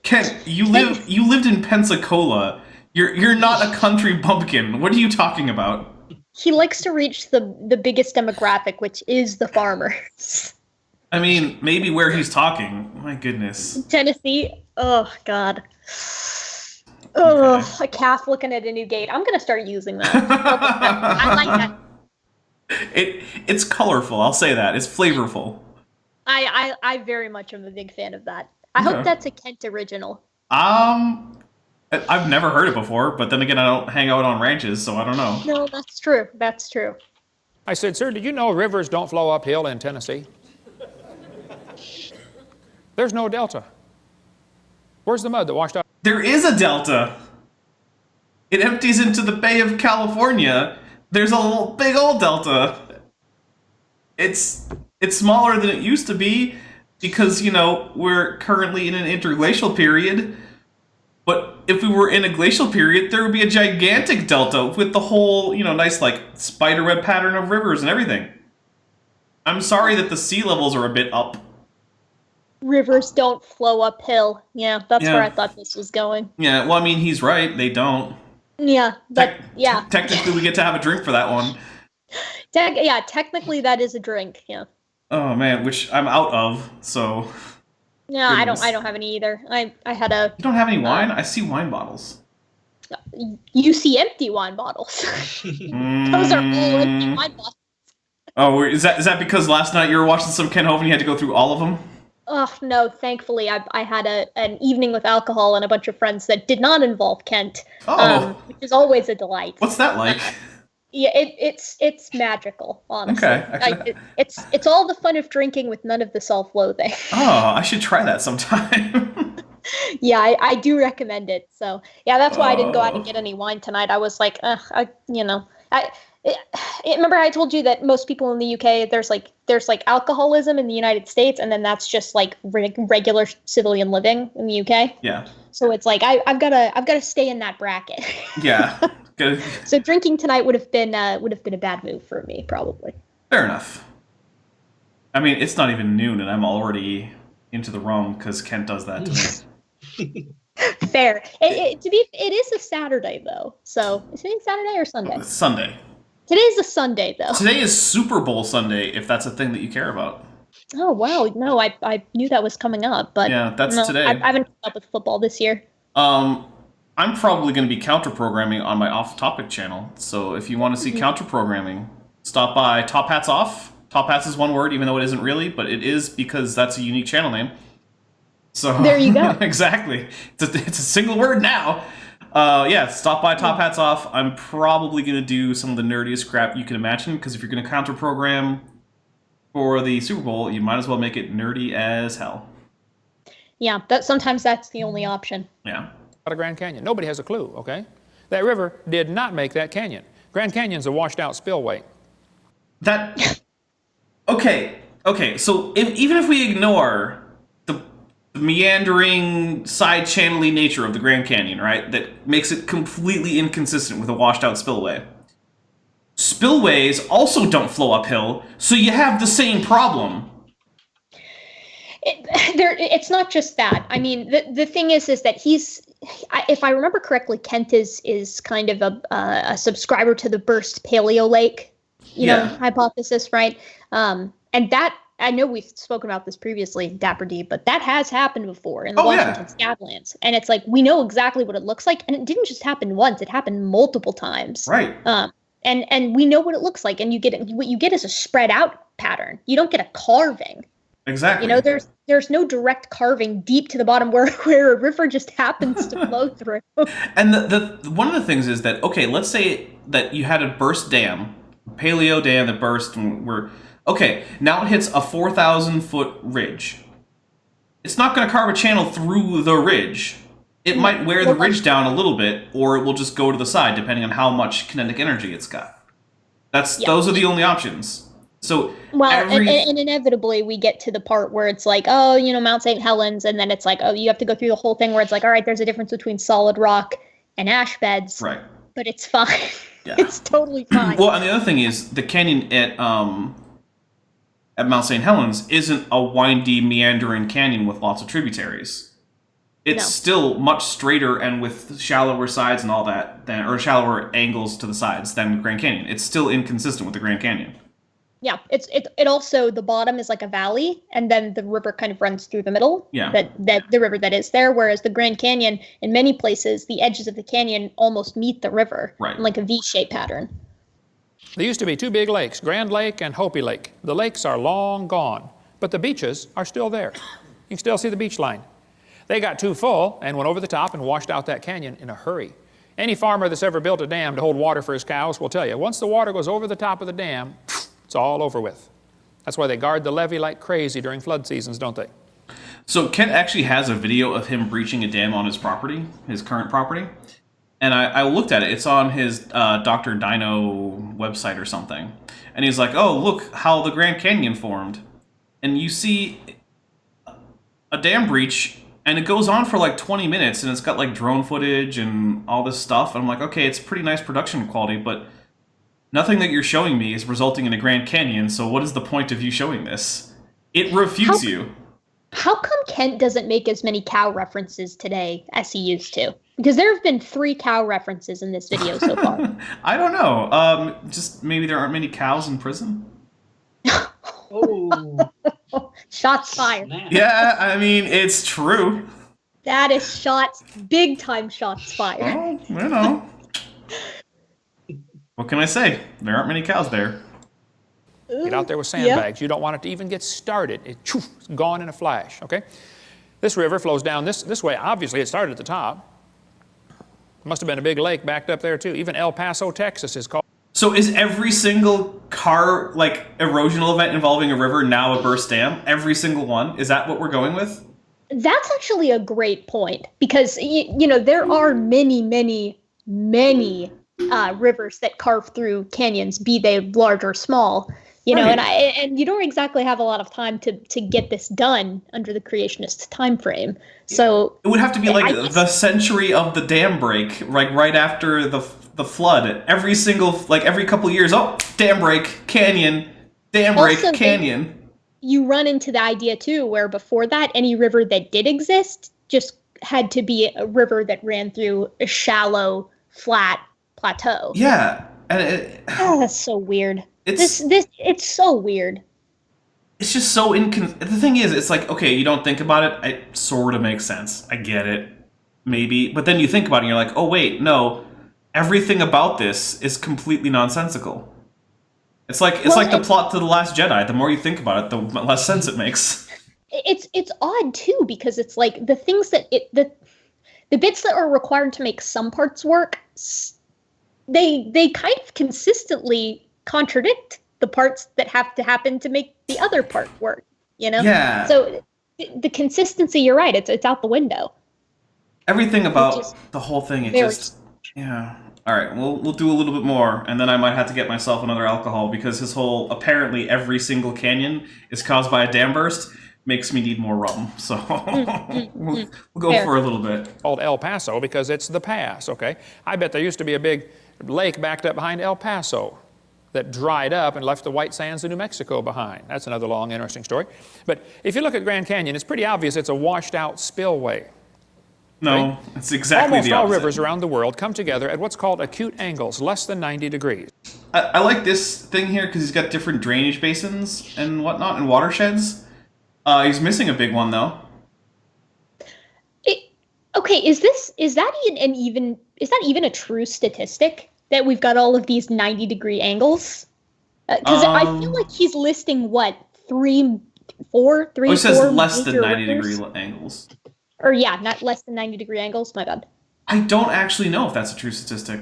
Ken, you lived in Pensacola. You're not a country bumpkin. What are you talking about? He likes to reach the biggest demographic, which is the farmers. I mean, maybe where he's talking. My goodness. Tennessee. Oh God. Oh, a calf looking at a new gate. I'm gonna start using that. I like that. It's colorful. I'll say that. It's flavorful. I very much am a big fan of that. I hope that's a Kent original. I've never heard it before, but then again, I don't hang out on ranches, so I don't know. No, that's true. That's true. I said, sir, did you know rivers don't flow uphill in Tennessee? There's no delta. Where's the mud that washed out? There is a delta. It empties into the Bay of California. There's a big old delta. It's smaller than it used to be because, we're currently in an interglacial period. But if we were in a glacial period, there would be a gigantic delta with the whole, nice spiderweb pattern of rivers and everything. I'm sorry that the sea levels are a bit up. Rivers don't flow uphill. Yeah, that's where I thought this was going. Yeah, well, I mean, he's right. They don't. Yeah, but Technically, we get to have a drink for that one. Technically that is a drink. Yeah. Oh man, which I'm out of. So. No, Goodness. I don't have any either. I had a. You don't have any wine? I see wine bottles. You see empty wine bottles. Those are all empty wine bottles. Oh, is that because last night you were watching some Ken Hovind and you had to go through all of them? Oh no! Thankfully, I had an evening with alcohol and a bunch of friends that did not involve Kent, which is always a delight. What's that like? Yeah, it's magical, honestly. Okay. It's all the fun of drinking with none of the self-loathing. Oh, I should try that sometime. Yeah, I do recommend it. So yeah, that's why I didn't go out and get any wine tonight. I was like, remember I told you that most people in the UK there's alcoholism in the United States, and then that's just like regular civilian living in the UK. Yeah. So it's like I've gotta stay in that bracket. Yeah. Good. So drinking tonight would have been a bad move for me, probably. Fair enough. I mean, it's not even noon, and I'm already into the rum because Kent does that to me. Fair. It is a Saturday though. So is it Saturday or Sunday? It's Sunday. Today's a Sunday though. Today is Super Bowl Sunday, if that's a thing that you care about. Oh wow, no, I knew that was coming up, but yeah, that's today. I haven't kept up with football this year. I'm probably going to be counter-programming on my off-topic channel, so if you want to see counter-programming, stop by Top Hats Off. Top Hats is one word, even though it isn't really, but it is because that's a unique channel name. So there you go. Exactly. It's a single word now. Stop by Top Hats Off. I'm probably going to do some of the nerdiest crap you can imagine, because if you're going to counter-program for the Super Bowl, you might as well make it nerdy as hell. Yeah, sometimes that's the only option. Yeah. Out of Grand Canyon. Nobody has a clue, okay? That river did not make that canyon. Grand Canyon's a washed out spillway. Okay, so even if we ignore the meandering, side-channely nature of the Grand Canyon, right, that makes it completely inconsistent with a washed out spillway. Spillways also don't flow uphill, so you have the same problem. It's not just that. I mean, the thing is that if I remember correctly, Kent is kind of a subscriber to the burst paleo lake, hypothesis, right? And that, I know we've spoken about this previously, Dapper D, but that has happened before in the Washington Scablands. And it's like, we know exactly what it looks like. And it didn't just happen once, it happened multiple times. Right. And we know what it looks like. And what you get is a spread out pattern. You don't get a carving. Exactly. You know, there's no direct carving deep to the bottom where a river just happens to flow through. And the one of the things is that, okay, let's say that you had a burst dam, paleo dam that burst, and okay, now it hits a 4,000-foot ridge. It's not going to carve a channel through the ridge. It might wear the ridge down a little bit, or it will just go to the side, depending on how much kinetic energy it's got. Those are the only options. So and inevitably we get to the part where it's like, oh, you know, Mount St. Helens, and then it's like, oh, you have to go through the whole thing where it's like, all right, there's a difference between solid rock and ash beds. Right. But it's fine. Yeah. It's totally fine. Well, and the other thing is, the canyon at Mount St. Helens isn't a windy, meandering canyon with lots of tributaries. It's still much straighter and with shallower sides and all that, or shallower angles to the sides than Grand Canyon. It's still inconsistent with the Grand Canyon. Yeah, it also, the bottom is like a valley, and then the river kind of runs through the middle. Yeah. That the river that is there, whereas the Grand Canyon, in many places, the edges of the canyon almost meet the river, right, in like a V-shaped pattern. There used to be two big lakes, Grand Lake and Hopi Lake. The lakes are long gone, but the beaches are still there. You can still see the beach line. They got too full and went over the top and washed out that canyon in a hurry. Any farmer that's ever built a dam to hold water for his cows will tell you, once the water goes over the top of the dam, it's all over with. That's why they guard the levee like crazy during flood seasons, don't they? So Kent actually has a video of him breaching a dam on his property, his current property. And I looked at it. It's on his Dr. Dino website or something. And he's like, oh, look how the Grand Canyon formed. And you see a dam breach, and it goes on for like 20 minutes, and it's got like drone footage and all this stuff. And I'm like, okay, it's pretty nice production quality, but nothing that you're showing me is resulting in a Grand Canyon, so what is the point of you showing this? It refutes you. How come Kent doesn't make as many cow references today as he used to? Because there have been 3 cow references in this video so far. I don't know. Just maybe there aren't many cows in prison? Oh. Shots fired. Snap. Yeah, I mean, it's true. That is big time shots fired. Oh, you know. What can I say? There aren't many cows there. Get out there with sandbags. You don't want it to even get started. It's gone in a flash, okay? This river flows down this way. Obviously, it started at the top. Must have been a big lake backed up there, too. Even El Paso, Texas is called. So is every single erosional event involving a river now a burst dam? Every single one? Is that what we're going with? That's actually a great point, because, you know, there are many, many, many rivers that carve through canyons, be they large or small. You know, right. and you don't exactly have a lot of time to get this done under the creationist time frame. So it would have to be like the century of the dam break, like right after the flood. Every couple of years, dam break, canyon, dam break, also, canyon. You run into the idea too, where before that, any river that did exist just had to be a river that ran through a shallow, flat plateau. Yeah, and that's so weird. It's so weird. It's just so the thing is, it's like, okay, you don't think about it, it sort of makes sense. I get it, maybe, but then you think about it, and you're like, oh wait, no, everything about this is completely nonsensical. It's like the plot to The Last Jedi. The more you think about it, the less sense it makes. It's odd too, because it's like the things that the bits that are required to make some parts work, they kind of consistently contradict the parts that have to happen to make the other part work, you know? Yeah. So the consistency, you're right, it's out the window. Everything about the whole thing, yeah. All right, we'll do a little bit more, and then I might have to get myself another alcohol, because his whole, apparently every single canyon is caused by a dam burst, makes me need more rum. So we'll go for a little bit. Called El Paso because it's the pass, okay? I bet there used to be a big lake backed up behind El Paso that dried up and left the white sands of New Mexico behind. That's another long, interesting story. But if you look at Grand Canyon, it's pretty obvious it's a washed-out spillway. No, right? It's exactly Almost the opposite. all rivers around the world come together at what's called acute angles, less than 90 degrees. I like this thing here because he's got different drainage basins and whatnot and watersheds. He's missing a big one though. Okay, is that even a true statistic that we've got all of these 90-degree angles? Because I feel like he's listing it says four less than major 90-degree rivers? angles. Or yeah, not less than 90-degree angles. My bad. I don't actually know if that's a true statistic.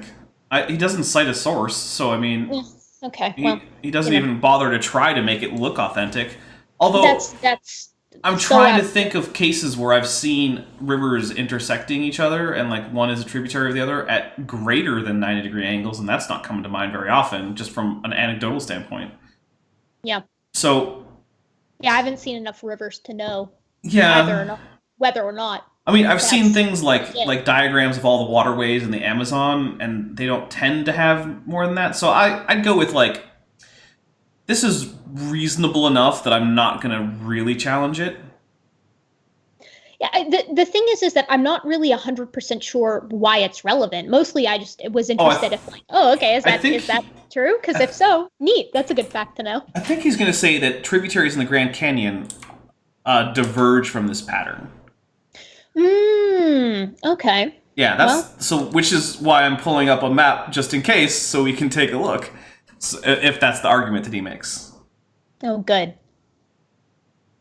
He doesn't cite a source, so I mean, Yeah, okay, well, he doesn't you know. even bother to try to make it look authentic. Although That's I'm so trying to out of- think of cases where I've seen rivers intersecting each other, and like one is a tributary of the other at greater than 90-degree angles, and that's not coming to mind very often, just from an anecdotal standpoint. Yeah. So Yeah, I haven't seen enough rivers to know yeah, whether or not. I mean, I've seen That's things like legit. diagrams of all the waterways in the Amazon, and they don't tend to have more than that. So I'd go with like, this is reasonable enough that I'm not going to really challenge it. Yeah, the thing is that I'm not really 100% sure why it's relevant. Mostly, I just was interested if like, okay, is that true? Because if so, neat. That's a good fact to know. I think he's going to say that tributaries in the Grand Canyon diverge from this pattern. Okay. Yeah, which is why I'm pulling up a map just in case, so we can take a look, if that's the argument that he makes. Oh, good.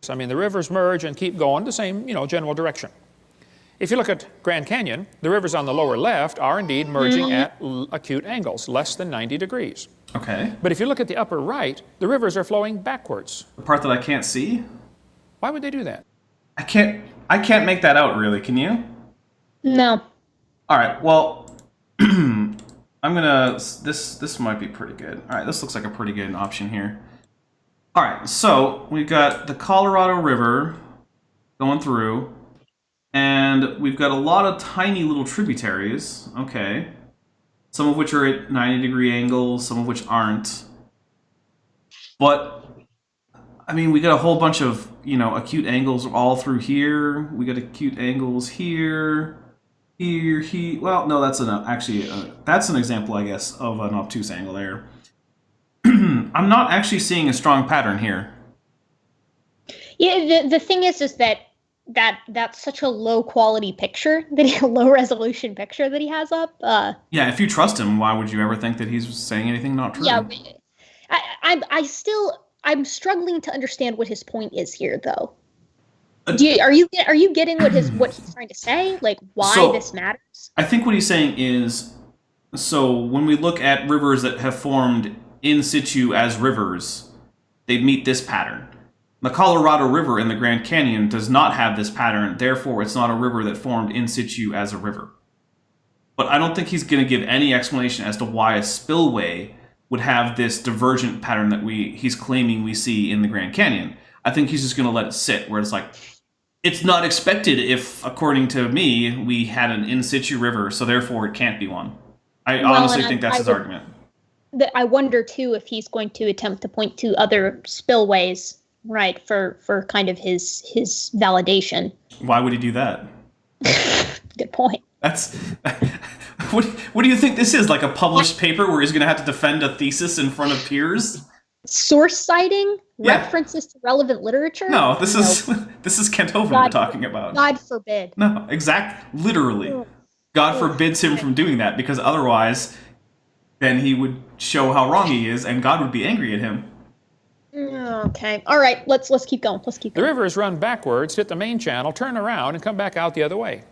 I mean, the rivers merge and keep going the same, general direction. If you look at Grand Canyon, the rivers on the lower left are indeed merging at acute angles, less than 90 degrees. Okay. But if you look at the upper right, the rivers are flowing backwards. The part that I can't see? Why would they do that? I can't make that out, really. Can you? No. All right. Well, I'm gonna. This might be pretty good. All right. This looks like a pretty good option here. All right. So we've got the Colorado River going through, and we've got a lot of tiny little tributaries. Okay. Some of which are at 90-degree angles, some of which aren't. But I mean, we got a whole bunch of acute angles all through here. We got acute angles here. Here. Well, no, that's that's an example, I guess, of an obtuse angle there. I'm not actually seeing a strong pattern here. Yeah, the thing is that's such a low quality picture, low resolution picture that he has up. Yeah, if you trust him, why would you ever think that he's saying anything not true? Yeah, I'm struggling to understand what his point is here, though. Are you getting what he's trying to say? Like why this matters? I think what he's saying is, so when we look at rivers that have formed in situ as rivers, they meet this pattern. The Colorado River in the Grand Canyon does not have this pattern, therefore it's not a river that formed in situ as a river. But I don't think he's going to give any explanation as to why a spillway would have this divergent pattern that he's claiming we see in the Grand Canyon. I think he's just going to let it sit, where it's like, it's not expected if, according to me, we had an in situ river, so therefore it can't be one. I honestly think that's his argument. I wonder, too, if he's going to attempt to point to other spillways, right, for kind of his validation. Why would he do that? Good point. That's... What do you think this is, like a published paper where he's going to have to defend a thesis in front of peers? Source citing? Yeah. References to relevant literature? No, this is Kent Hovind we're talking about. God forbid. No, literally. God forbids him from doing that, because otherwise, then he would show how wrong he is, and God would be angry at him. Okay. All right, let's keep going. The rivers run backwards, hit the main channel, turn around, and come back out the other way.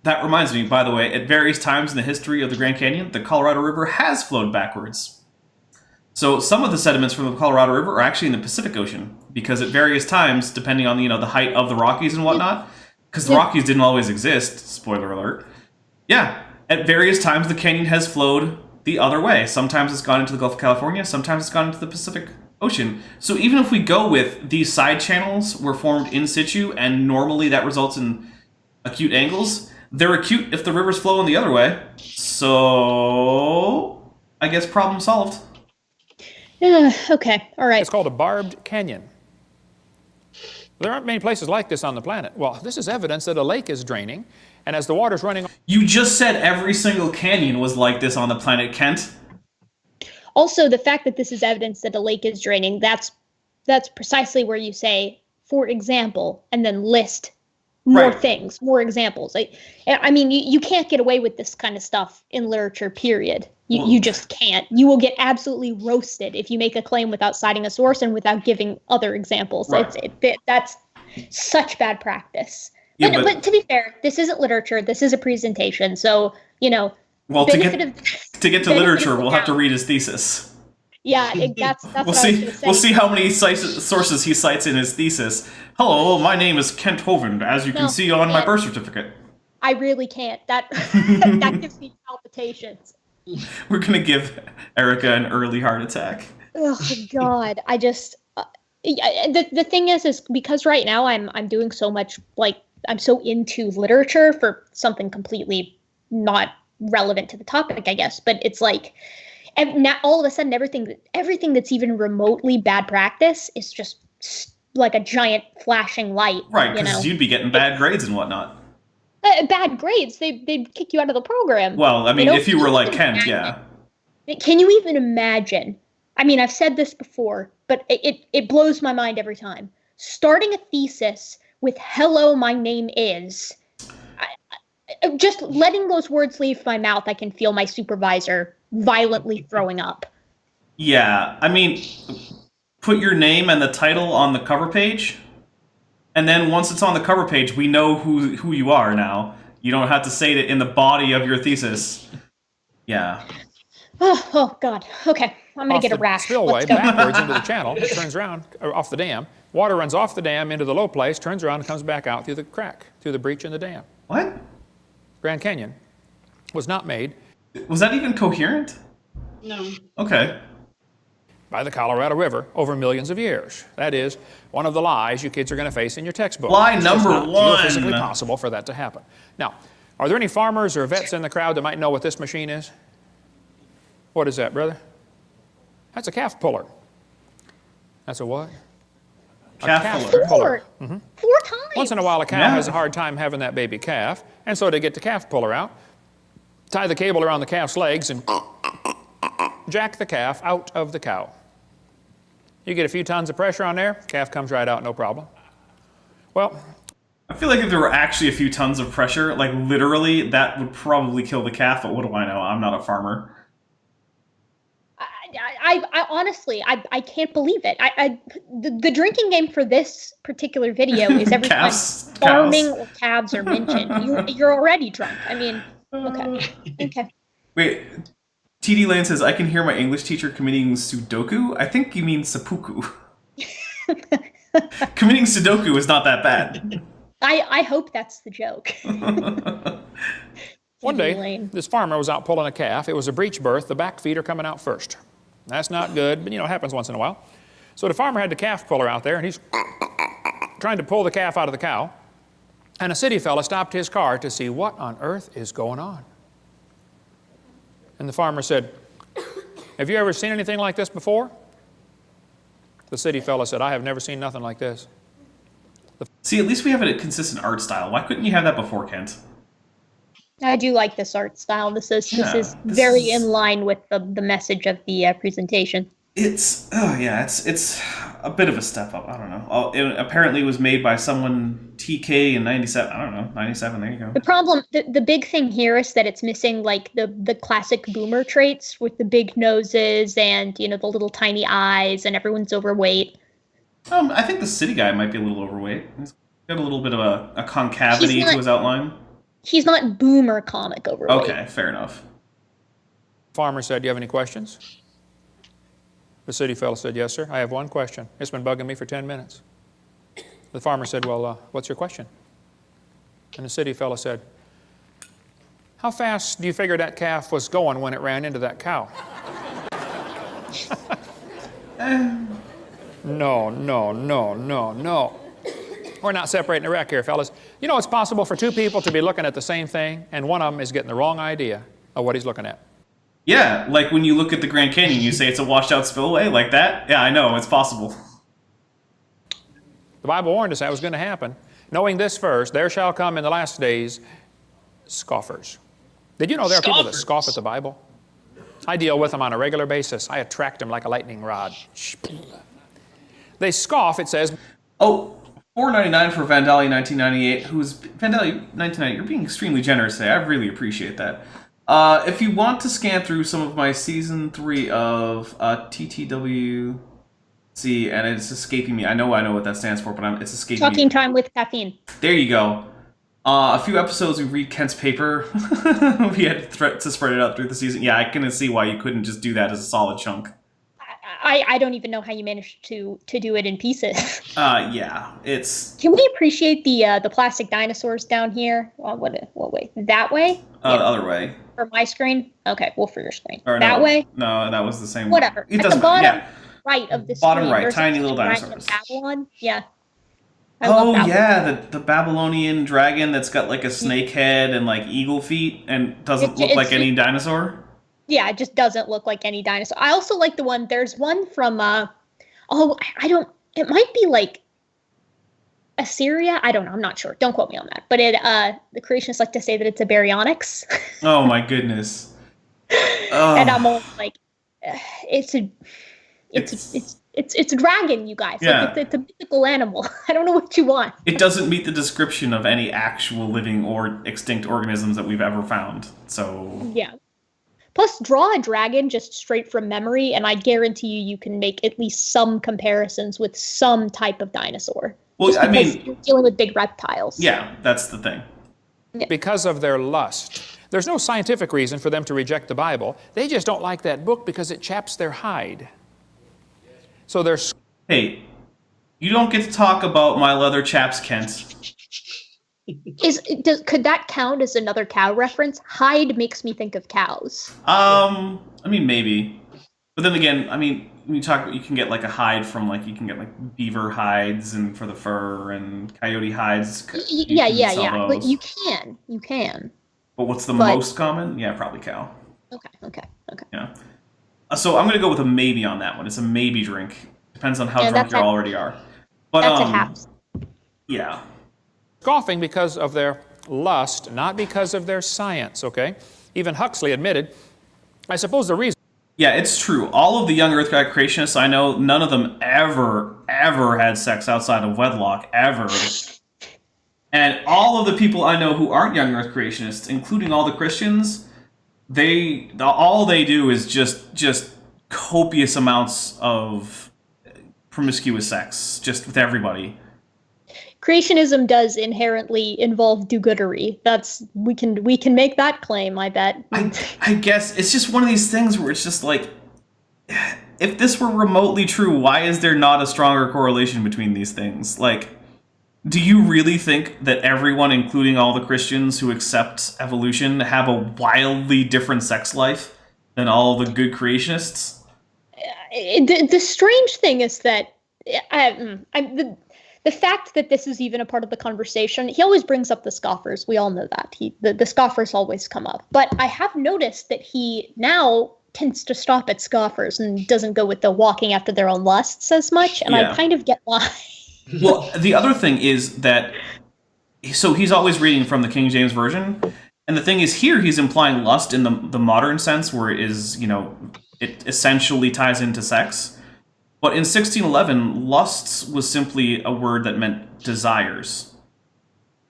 That reminds me, by the way, at various times in the history of the Grand Canyon, the Colorado River has flowed backwards. So some of the sediments from the Colorado River are actually in the Pacific Ocean, because at various times, depending on the height of the Rockies and whatnot, because the Rockies didn't always exist, spoiler alert, at various times the canyon has flowed the other way. Sometimes it's gone into the Gulf of California, sometimes it's gone into the Pacific Ocean. So even if we go with these side channels were formed in situ, and normally that results in acute angles, they're acute if the rivers flow in the other way. So I guess problem solved. Okay, all right. It's called a barbed canyon. There aren't many places like this on the planet. Well, this is evidence that a lake is draining, and as the water's running... You just said every single canyon was like this on the planet, Kent. Also, the fact that this is evidence that a lake is draining, that's precisely where you say, for example, and then list more Right. things, more examples. I mean, you can't get away with this kind of stuff in literature, period. You just can't. You will get absolutely roasted if you make a claim without citing a source and without giving other examples. Right. That's such bad practice. Yeah, But to be fair, this isn't literature. This is a presentation. So, well, to get to benefit literature, of the we'll have to doubt. read his thesis. Yeah, that's We'll what I was see. going to say. We'll see how many sources he cites in his thesis. Hello, my name is Kent Hovind, as you can No, see on my can't. birth certificate. I really can't. That gives me palpitations. We're gonna give Erica an early heart attack. Oh God, I just the thing is because right now I'm doing so much, like, I'm so into literature for something completely not relevant to the topic, I guess. But it's like, and now all of a sudden everything that's even remotely bad practice is just like a giant flashing light. Right, because you'd be getting bad grades and whatnot. Bad grades, they'd kick you out of the program. Well, I mean, if you were like Kent, yeah. Can you even imagine? I mean, I've said this before, but it blows my mind every time. Starting a thesis with "Hello, my name is," just letting those words leave my mouth, I can feel my supervisor violently throwing up. Yeah, I mean, put your name and the title on the cover page, and then once it's on the cover page, we know who you are now. You don't have to say it in the body of your thesis. Yeah. Oh God. Okay, I'm gonna get a rash. Spillway Let's go. backwards into the channel. It turns around off the dam. Water runs off the dam into the low place, turns around and comes back out through the crack, through the breach in the dam. What? Grand Canyon was not made Was that even coherent? No. Okay. by the Colorado River over millions of years. That is one of the lies you kids are going to face in your textbook. Lie It's number not one. geophysically possible for that to happen. Now, are there any farmers or vets in the crowd that might know what this machine is? What is that, brother? That's a calf puller. That's a what? Calf puller. Four times. Once in a while, a cow Yeah. has a hard time having that baby calf, and so they get the calf puller out, tie the cable around the calf's legs, and jack the calf out of the cow. You get a few tons of pressure on there, calf comes right out, no problem. Well, I feel like if there were actually a few tons of pressure, like literally, that would probably kill the calf, but what do I know? I'm not a farmer. I honestly, I can't believe it. The drinking game for this particular video is every time Calves. farming or calves are mentioned, you're already drunk. I mean, okay. Wait, TD Lane says, I can hear my English teacher committing Sudoku. I think you mean seppuku. Committing Sudoku is not that bad. I hope that's the joke. one day, Lane. this farmer was out pulling a calf. It was a breech birth. The back feet are coming out first. That's not good, but it happens once in a while. So the farmer had the calf puller out there, and he's trying to pull the calf out of the cow. And a city fella stopped his car to see what on earth is going on. And the farmer said, have you ever seen anything like this before? The city fella said, I have never seen nothing like this. See, at least we have a consistent art style. Why couldn't you have that before, Kent? I do like this art style. This is very in line with the message of the presentation. It's it's a bit of a step up. I don't know. It apparently was made by someone TK in '97. I don't know, '97. There you go. The problem, the big thing here is that it's missing like the classic boomer traits with the big noses and the little tiny eyes and everyone's overweight. I think the city guy might be a little overweight. He's got a little bit of a concavity to his outline. He's not boomer comic overweight. Okay, fair enough. Farmer said, do you have any questions? The city fellow said, yes, sir. I have one question. It's been bugging me for 10 minutes. The farmer said, well, what's your question? And the city fellow said, how fast do you figure that calf was going when it ran into that cow? No. We're not separating the wreck here, fellas. It's possible for two people to be looking at the same thing, and one of them is getting the wrong idea of what he's looking at. Yeah, like when you look at the Grand Canyon, you say it's a washed out spillway, like that? Yeah, I know, it's possible. The Bible warned us that was going to happen. Knowing this first, there shall come in the last days scoffers. Did you know there are people that scoff at the Bible? I deal with them on a regular basis. I attract them like a lightning rod. They scoff, it says. Oh, $4.99 for Vandali 1998. Who's Vandali 1998? You're being extremely generous today. I really appreciate that. If you want to scan through some of my season 3 of TTWC, and it's escaping me. I know what that stands for, but it's escaping me. Talking time with caffeine. There you go. A few episodes we read Kent's paper. We had to spread it out through the season. Yeah, I can see why you couldn't just do that as a solid chunk. I don't even know how you managed to do it in pieces. Yeah, it's. Can we appreciate the plastic dinosaurs down here? What way? That way? The other way. For my screen? Okay, well, for your screen. Or that way? No, that was the same. Whatever. It At doesn't the bottom matter. right of the bottom screen. right, tiny little dinosaurs. Babylon? Yeah. I love Babylon. Yeah, the Babylonian dragon that's got like a snake head and like eagle feet and doesn't look like any dinosaur. Yeah, it just doesn't look like any dinosaur. I also like the one. There's one from I don't. It might be like Assyria. I don't know. I'm not sure. Don't quote me on that. But the creationists like to say that it's a baryonyx. Oh my goodness. And I'm always like, it's a dragon, you guys. Yeah. Like, it's a mythical animal. I don't know what you want. It doesn't meet the description of any actual living or extinct organisms that we've ever found. So Yeah. Plus, draw a dragon just straight from memory, and I guarantee you can make at least some comparisons with some type of dinosaur. Well, just I because mean, you're dealing with big reptiles. yeah, that's the thing. Because of their lust. There's no scientific reason for them to reject the Bible. They just don't like that book because it chaps their hide. So they're... Hey, you don't get to talk about my leather chaps, Kent. Could that count as another cow reference? Hide makes me think of cows. I mean, maybe. But then again, I mean, when you can get like a hide from like, you can get like beaver hides and for the fur and coyote hides. Yeah. But you can. But what's the most common? Yeah, probably cow. Okay. Yeah. So I'm going to go with a maybe on that one. It's a maybe drink. Depends on how drunk you already are. But that's a haps. Yeah. Scoffing because of their lust, not because of their science, okay? Even Huxley admitted, I suppose the reason... Yeah, it's true. All of the young Earth creationists I know, none of them ever had sex outside of wedlock, ever. And all of the people I know who aren't young Earth creationists, including all the Christians, all they do is just copious amounts of promiscuous sex, just with everybody. Creationism does inherently involve do-goodery. We can make that claim, I bet. I guess it's just one of these things where it's just like, if this were remotely true, why is there not a stronger correlation between these things? Like, do you really think that everyone, including all the Christians who accept evolution, have a wildly different sex life than all the good creationists? The strange thing is that the fact that this is even a part of the conversation, he always brings up the Scoffers. We all know that. The Scoffers always come up. But I have noticed that he now tends to stop at Scoffers and doesn't go with the walking after their own lusts as much. And I kind of get why. Well, the other thing is that, so he's always reading from the King James Version. And the thing is, here he's implying lust in the modern sense, where it is, it essentially ties into sex. But in 1611, lusts was simply a word that meant desires.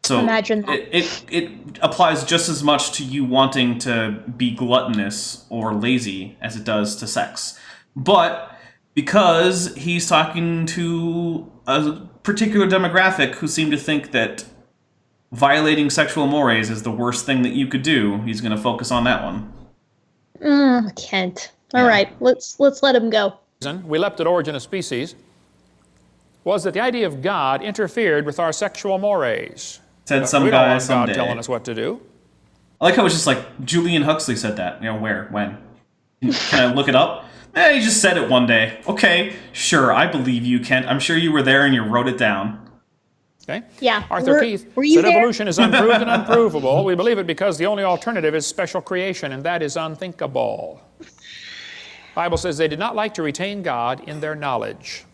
So imagine that. It applies just as much to you wanting to be gluttonous or lazy as it does to sex. But because he's talking to a particular demographic who seem to think that violating sexual mores is the worst thing that you could do, he's going to focus on that one. Kent. All right, let's let him go. We leapt at origin of species was that the idea of God interfered with our sexual mores. Said some we don't guy want someday. God telling us what to do. I like how it's just like Julian Huxley said that. Where, when? Can I look it up? He just said it one day. Okay, sure, I believe you, Kent. I'm sure you were there and you wrote it down. Okay. Yeah. Arthur Keith said evolution is unproved and unprovable. We believe it because the only alternative is special creation, and that is unthinkable. Bible says they did not like to retain God in their knowledge.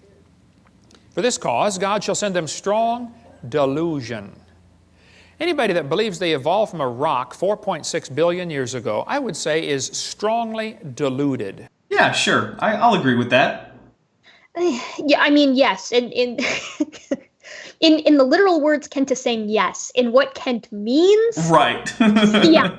For this cause, God shall send them strong delusion. Anybody that believes they evolved from a rock 4.6 billion years ago, I would say is strongly deluded. Yeah, sure. I'll agree with that. Yeah, I mean, yes. And in the literal words, Kent is saying yes. In what Kent means, Right. yeah,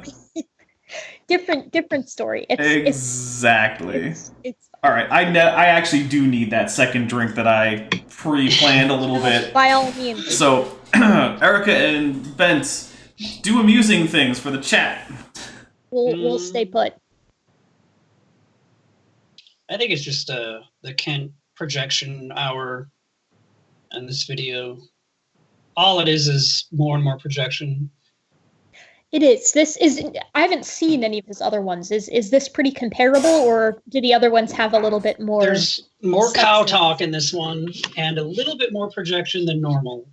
different story. Exactly. It's All right, I actually do need that second drink that I pre-planned a little bit. by all means. So, Erica and Bent, do amusing things for the chat. We'll stay put. I think it's just the Kent projection hour in this video. All it is more and more projection. It is. I haven't seen any of his other ones. Is this pretty comparable, or do the other ones have a little bit more? There's more cow substance? talk in this one, and a little bit more projection than normal.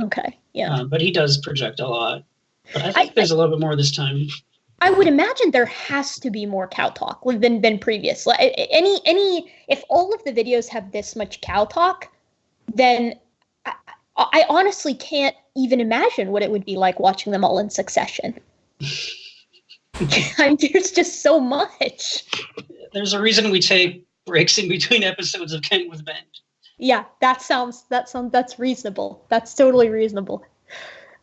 Okay, yeah. But he does project a lot. But I think there's a little bit more this time. I would imagine there has to be more cow talk than previous. Like if all of the videos have this much cow talk, then I honestly can't even imagine what it would be like watching them all in succession. There's just so much. There's a reason we take breaks in between episodes of Kent with Bent. Yeah, that's reasonable. That's totally reasonable.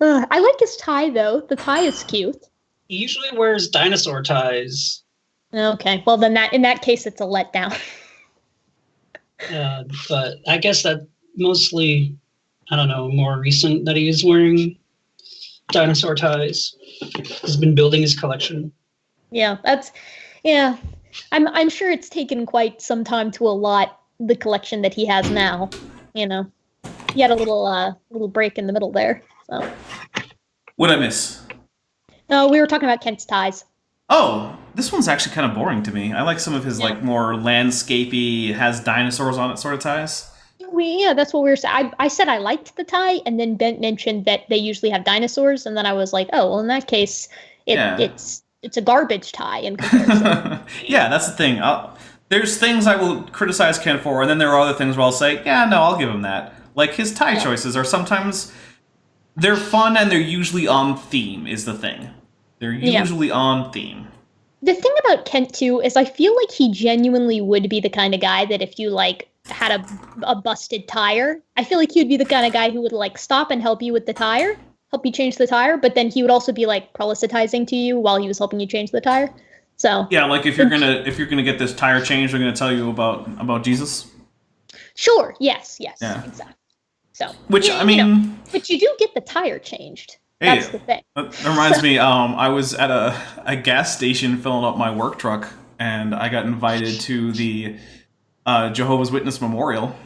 I like his tie though. The tie is cute. He usually wears dinosaur ties. Okay, well then in that case it's a letdown. But I guess that mostly, I don't know, more recent that he is wearing dinosaur ties. He's been building his collection. Yeah, I'm sure it's taken quite some time to allot the collection that he has now. You know, he had a little break in the middle there. So. What'd I miss? No, we were talking about Kent's ties. Oh, this one's actually kind of boring to me. I like some of his like more landscapey, has dinosaurs on it sort of ties. That's what we were saying. I said I liked the tie, and then Bent mentioned that they usually have dinosaurs, and then I was like, oh, well, in that case, it's a garbage tie in comparison. Yeah, that's the thing. There's things I will criticize Ken for, and then there are other things where I'll say, yeah, no, I'll give him that. Like his tie choices are sometimes they're fun, and they're usually on theme. Is the thing. They're usually on theme. The thing about Kent too is I feel like he genuinely would be the kind of guy that if you like had a busted tire, I feel like he would be the kind of guy who would like stop and help you with the tire, help you change the tire, but then he would also be like proselytizing to you while he was helping you change the tire. So yeah, like if you're gonna get this tire changed, they're gonna tell you about Jesus. Sure. Yes. Yeah. Exactly. So which I mean, but you do get the tire changed. That's the thing. That reminds me, I was at a gas station filling up my work truck, and I got invited to the Jehovah's Witness memorial.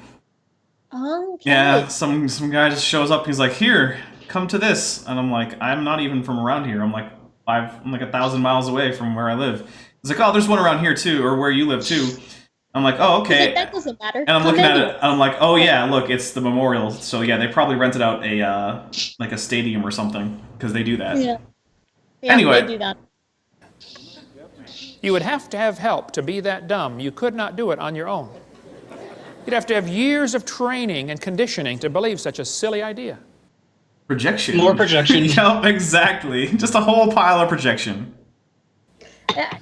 Okay. Yeah, some guy just shows up. He's like, "Here, come to this," and I'm like, "I'm not even from around here. I'm like 1,000 miles away from where I live." He's like, "Oh, there's one around here too, or where you live too." I'm like, "Oh, okay." That doesn't matter. And I'm looking at it, and I'm like, "Oh yeah, look, it's the memorial." So yeah, they probably rented out a stadium or something because they do that. Yeah. Anyway. They do that. You would have to have help to be that dumb. You could not do it on your own. You'd have to have years of training and conditioning to believe such a silly idea. Projection. More projection. Yep, exactly. Just a whole pile of projection.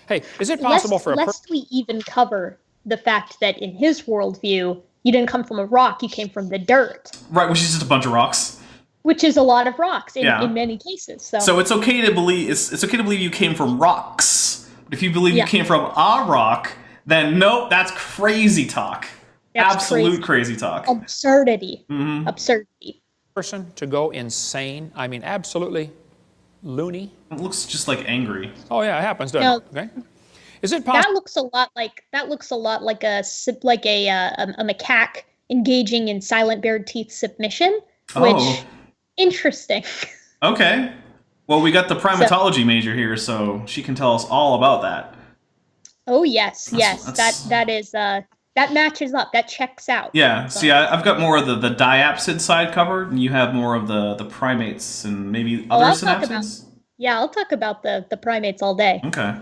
Hey, is it possible for a person... Lest we even cover the fact that in his worldview, you didn't come from a rock, you came from the dirt. Right, which is just a bunch of rocks. Which is a lot of rocks in many cases. So it's okay to believe it's okay to believe you came from rocks. But if you believe you came from a rock, then nope, that's crazy talk. That's absolute crazy talk. Absurdity. Mm-hmm. Absurdity. Person to go insane? I mean, absolutely loony. It looks just like angry. Oh yeah, it happens, doesn't it? Okay. Is it possible? That looks a lot like a macaque engaging in silent bared teeth submission. Which interesting. Okay. Well, we got the primatology major here, so she can tell us all about that. Oh yes, that matches up. That checks out. Yeah. See, I've got more of the diapsid side covered, and you have more of the primates and maybe other synapsids. I'll talk about the primates all day. Okay.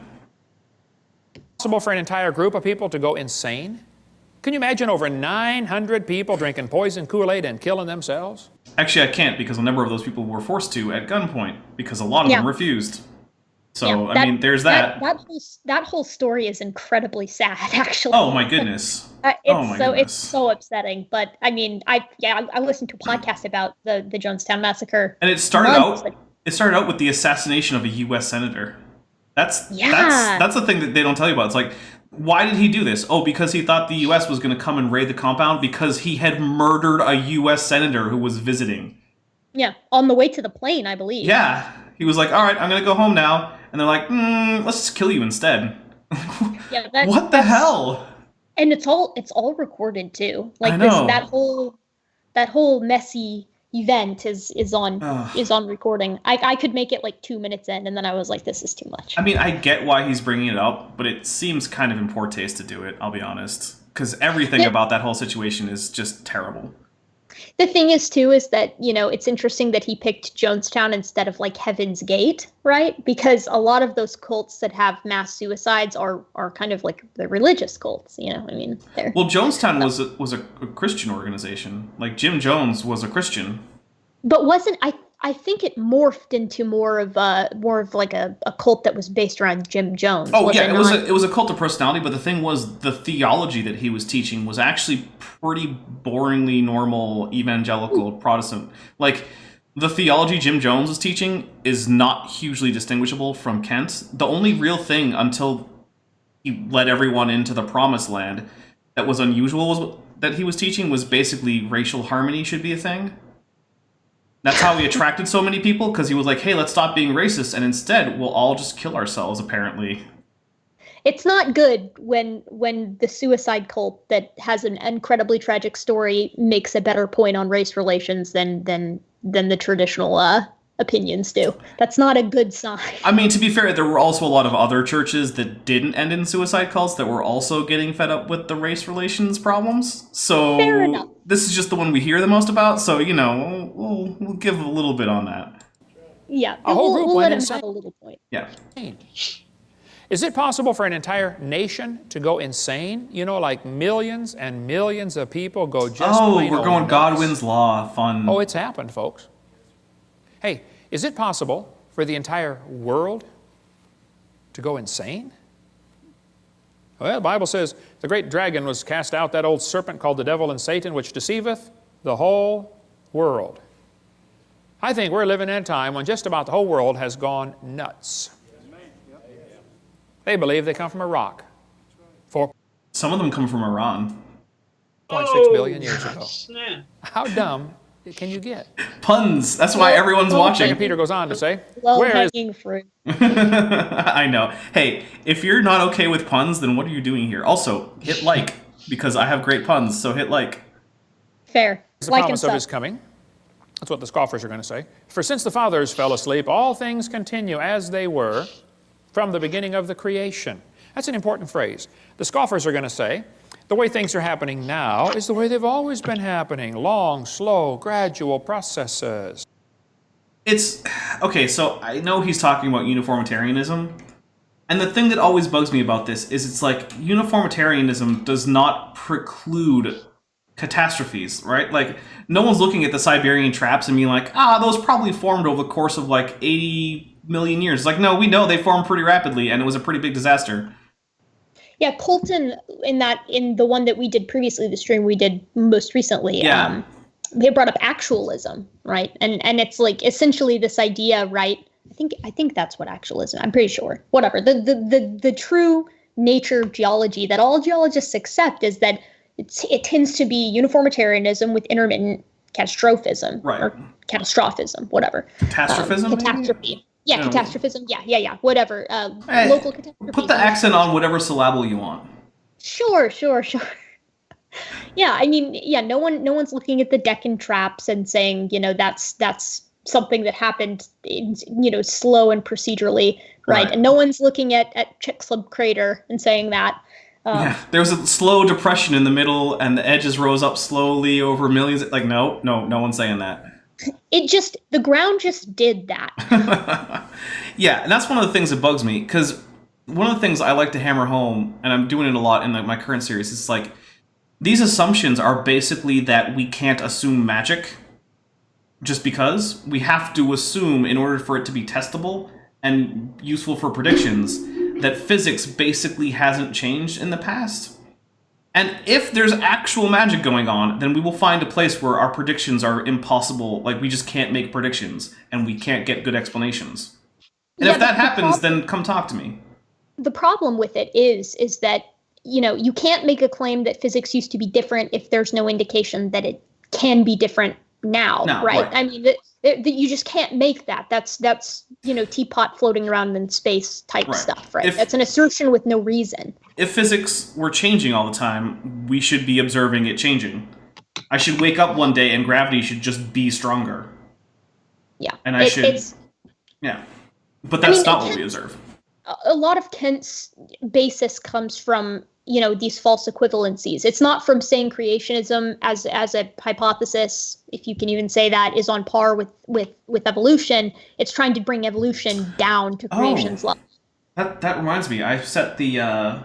Possible for an entire group of people to go insane? Can you imagine over 900 people drinking poison Kool-Aid and killing themselves? Actually, I can't because a number of those people were forced to at gunpoint because a lot of them refused. So, I mean, there's that. That whole story is incredibly sad, actually. Oh my goodness. It's so upsetting. But I mean, I listened to a podcast about the Jonestown massacre. And it started out with the assassination of a U.S. senator. That's the thing that they don't tell you about. It's like, why did he do this? Oh, because he thought the U.S. was going to come and raid the compound because he had murdered a U.S. senator who was visiting. Yeah, on the way to the plane, I believe. Yeah, he was like, all right, I'm going to go home now. And they're like, let's just kill you instead. Yeah, what the hell? And it's all recorded too. Like I know. that whole messy event is on recording. I could make it like 2 minutes in, and then I was like, this is too much. I mean, I get why he's bringing it up, but it seems kind of in poor taste to do it, I'll be honest. Because everything about that whole situation is just terrible. The thing is, too, is that, it's interesting that he picked Jonestown instead of, like, Heaven's Gate, right? Because a lot of those cults that have mass suicides are kind of like the religious cults, I mean, they're... Well, Jonestown was a Christian organization. Like, Jim Jones was a Christian. But wasn't... I think it morphed into more of like a cult that was based around Jim Jones. Oh yeah, it was a cult of personality, but the thing was the theology that he was teaching was actually pretty boringly normal evangelical Protestant. Like the theology Jim Jones was teaching is not hugely distinguishable from Kent. The only real thing until he led everyone into the promised land that was unusual that he was teaching was basically racial harmony should be a thing. That's how he attracted so many people, because he was like, hey, let's stop being racist, and instead we'll all just kill ourselves, apparently. It's not good when the suicide cult that has an incredibly tragic story makes a better point on race relations than the traditional opinions do. That's not a good sign. I mean, to be fair, there were also a lot of other churches that didn't end in suicide cults that were also getting fed up with the race relations problems. So fair enough. This is just the one we hear the most about. So we'll give a little bit on that. Yeah, a whole group we'll let him insane. have a little point. Yeah. Is it possible for an entire nation to go insane? Like millions and millions of people go just plain we're old going nuts? Godwin's Law. Fun. Oh, it's happened, folks. Hey, is it possible for the entire world to go insane? Well, the Bible says the great dragon was cast out, that old serpent called the devil and Satan, which deceiveth the whole world. I think we're living in a time when just about the whole world has gone nuts. They believe they come from a rock. Some of them come from Iran. 4.6 billion years ago. Snap. How dumb can you get? Puns. That's why everyone's watching. And Peter goes on to say, Low-hanging fruit. I know. Hey, if you're not okay with puns, then what are you doing here? Also, hit like, because I have great puns, so hit like. Fair. The promise of his coming. That's what the scoffers are going to say. For since the fathers fell asleep, all things continue as they were from the beginning of the creation. That's an important phrase. The scoffers are going to say, the way things are happening now is the way they've always been happening. Long, slow, gradual processes. Okay, so I know he's talking about uniformitarianism. And the thing that always bugs me about this is it's like uniformitarianism does not preclude catastrophes, right? Like, no one's looking at the Siberian traps and being like, those probably formed over the course of like 80 million years. It's like, no, we know they formed pretty rapidly and it was a pretty big disaster. Yeah, Colton, in the one that we did previously, the stream we did most recently, they brought up actualism, right? And it's like essentially this idea, right? I think that's what actualism. I'm pretty sure. Whatever. The true nature of geology that all geologists accept is that it tends to be uniformitarianism with intermittent catastrophism, right? Or catastrophism, whatever. Catastrophism. Catastrophe. Yeah, catastrophism. Yeah. Whatever. Local catastrophe. Put the accent on whatever syllable you want. Sure. Yeah, I mean, no one's looking at the Deccan traps and saying, that's something that happened, slow and procedurally, right? And no one's looking at Chicxulub Crater and saying that. There was a slow depression in the middle, and the edges rose up slowly over millions. Like, no one's saying that. The ground just did that. Yeah, and that's one of the things that bugs me, because one of the things I like to hammer home, and I'm doing it a lot in my current series, is like, these assumptions are basically that we can't assume magic just because. We have to assume in order for it to be testable, and useful for predictions, that physics basically hasn't changed in the past. And if there's actual magic going on, then we will find a place where our predictions are impossible. Like, we just can't make predictions, and we can't get good explanations. And if that happens, then come talk to me. The problem with it is that, you know, you can't make a claim that physics used to be different if there's no indication that it can be different now, right? I mean, you just can't make that. That's you know, teapot floating around in space type stuff, right? That's an assertion with no reason. If physics were changing all the time, we should be observing it changing. I should wake up one day and gravity should just be stronger. Yeah. And yeah. But that's not what we observe. A lot of Kant's basis comes from, you know, these false equivalencies. It's not from saying creationism as a hypothesis, if you can even say that, is on par with evolution. It's trying to bring evolution down to creation's level. That reminds me. I set the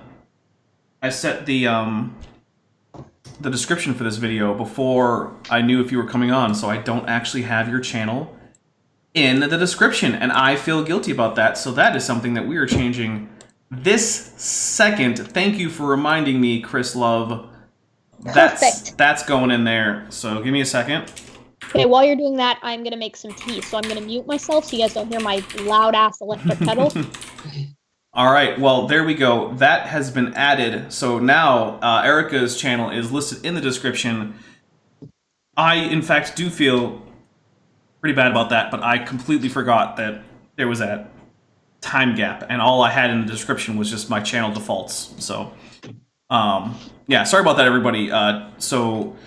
description for this video before I knew if you were coming on, so I don't actually have your channel in the description, and I feel guilty about that. So that is something that we are changing this second. Thank you for reminding me, Chris Love. Perfect. That's going in there. So give me a second. Okay, while you're doing that, I'm gonna make some tea. So I'm gonna mute myself so you guys don't hear my loud ass electric kettle. All right, well, there we go. That has been added. So now Erica's channel is listed in the description. I, in fact, do feel pretty bad about that, but I completely forgot that there was that time gap, and all I had in the description was just my channel defaults. So, yeah, sorry about that, everybody. So,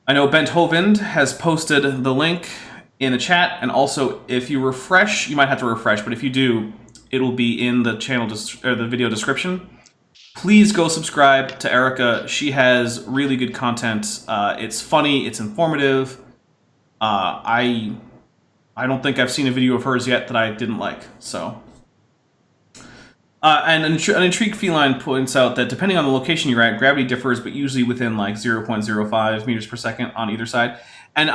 I know Bent Hovind has posted the link in the chat, and also, if you refresh, you might have to refresh, but if you do, it'll be in the channel or the video description. Please go subscribe to Erica. She has really good content. It's funny, it's informative. I don't think I've seen a video of hers yet that I didn't like, so. And an intrigued feline points out that depending on the location you're at, gravity differs, but usually within like 0.05 meters per second on either side. And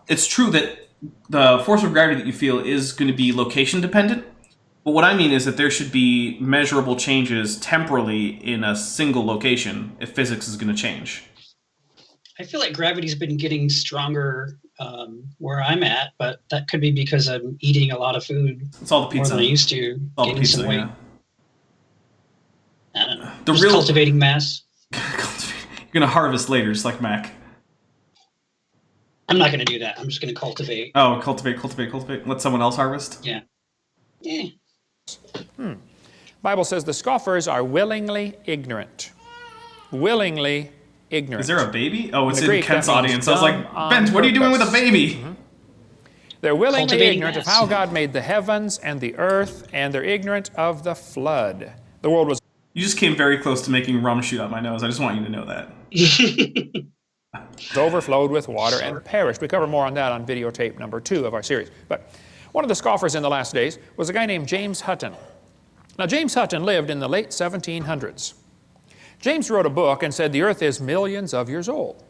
it's true that the force of gravity that you feel is going to be location dependent. But what I mean is that there should be measurable changes temporally in a single location if physics is going to change. I feel like gravity's been getting stronger where I'm at, but that could be because I'm eating a lot of food. It's all the pizza. More than I used to. All the pizza, some weight. Yeah. I don't know. Just cultivating mass. You're going to harvest later, just like Mac. I'm not going to do that. I'm just going to cultivate. Oh, cultivate. Let someone else harvest? Yeah. Yeah. Bible says the scoffers are willingly ignorant. Willingly ignorant. Is there a baby? Oh, it's in Greek, Kent's audience. I was like, Bent, what are you doing with a baby? They're willingly ignorant of how God made the heavens and the earth, and they're ignorant of the flood. The world was... You just came very close to making rum shoot out my nose. I just want you to know that. overflowed with water and perished. We cover more on that on videotape number 2 of our series. But one of the scoffers in the last days was a guy named James Hutton. Now, James Hutton lived in the late 1700s. James wrote a book and said the earth is millions of years old.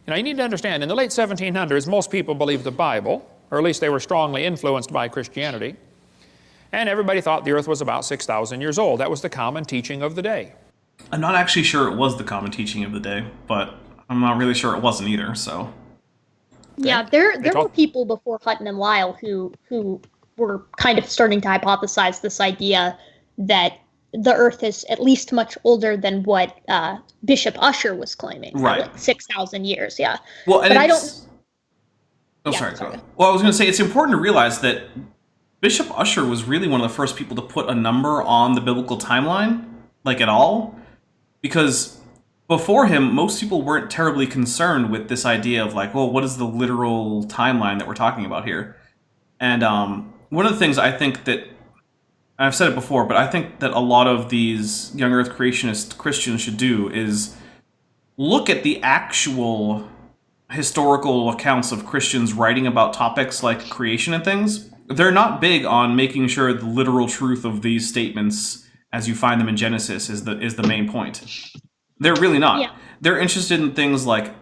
You know, you need to understand, in the late 1700s, most people believed the Bible, or at least they were strongly influenced by Christianity, and everybody thought the earth was about 6,000 years old. That was the common teaching of the day. I'm not actually sure it was the common teaching of the day, but I'm not really sure it wasn't either, so. Yeah, there were people before Hutton and Lyle who were kind of starting to hypothesize this idea that the Earth is at least much older than what Bishop Ussher was claiming. Right. Like 6,000 years, yeah. Well, and but I don't... Oh, yeah, sorry. Go ahead. Well, I was going to say, it's important to realize that Bishop Ussher was really one of the first people to put a number on the biblical timeline, like at all, because before him, most people weren't terribly concerned with this idea of like, well, what is the literal timeline that we're talking about here? And one of the things I think that, I've said it before, but I think that a lot of these young earth creationist Christians should do is look at the actual historical accounts of Christians writing about topics like creation and things. They're not big on making sure the literal truth of these statements as you find them in Genesis is the main point. They're really not. Yeah. They're interested in things like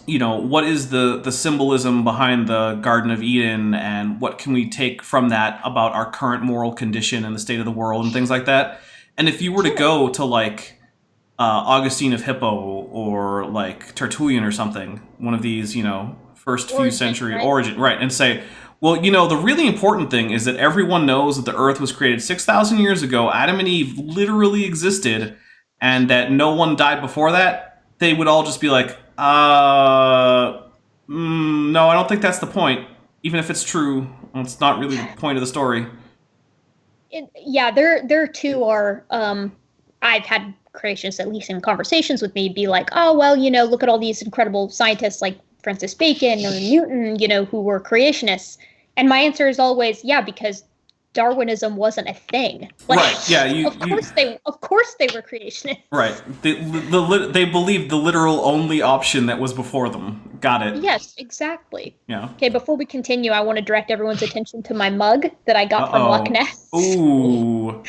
what is the symbolism behind the Garden of Eden, and what can we take from that about our current moral condition and the state of the world and things like that. And if you were to go to like Augustine of Hippo or like Tertullian or something, one of these, first few century Origin, right, and say, well, the really important thing is that everyone knows that the Earth was created 6,000 years ago, Adam and Eve literally existed, and that no one died before that, they would all just be like, no, I don't think that's the point. Even if it's true, it's not really the point of the story. There too are, I've had creationists, at least in conversations with me, be like, oh, well, look at all these incredible scientists like Francis Bacon or Newton, who were creationists. And my answer is always, yeah, because Darwinism wasn't a thing. Right, yeah. Of course they were creationists. Right. They believed the literal only option that was before them. Got it. Yes, exactly. Yeah. Okay, before we continue, I want to direct everyone's attention to my mug that I got from Loch Ness. Ooh.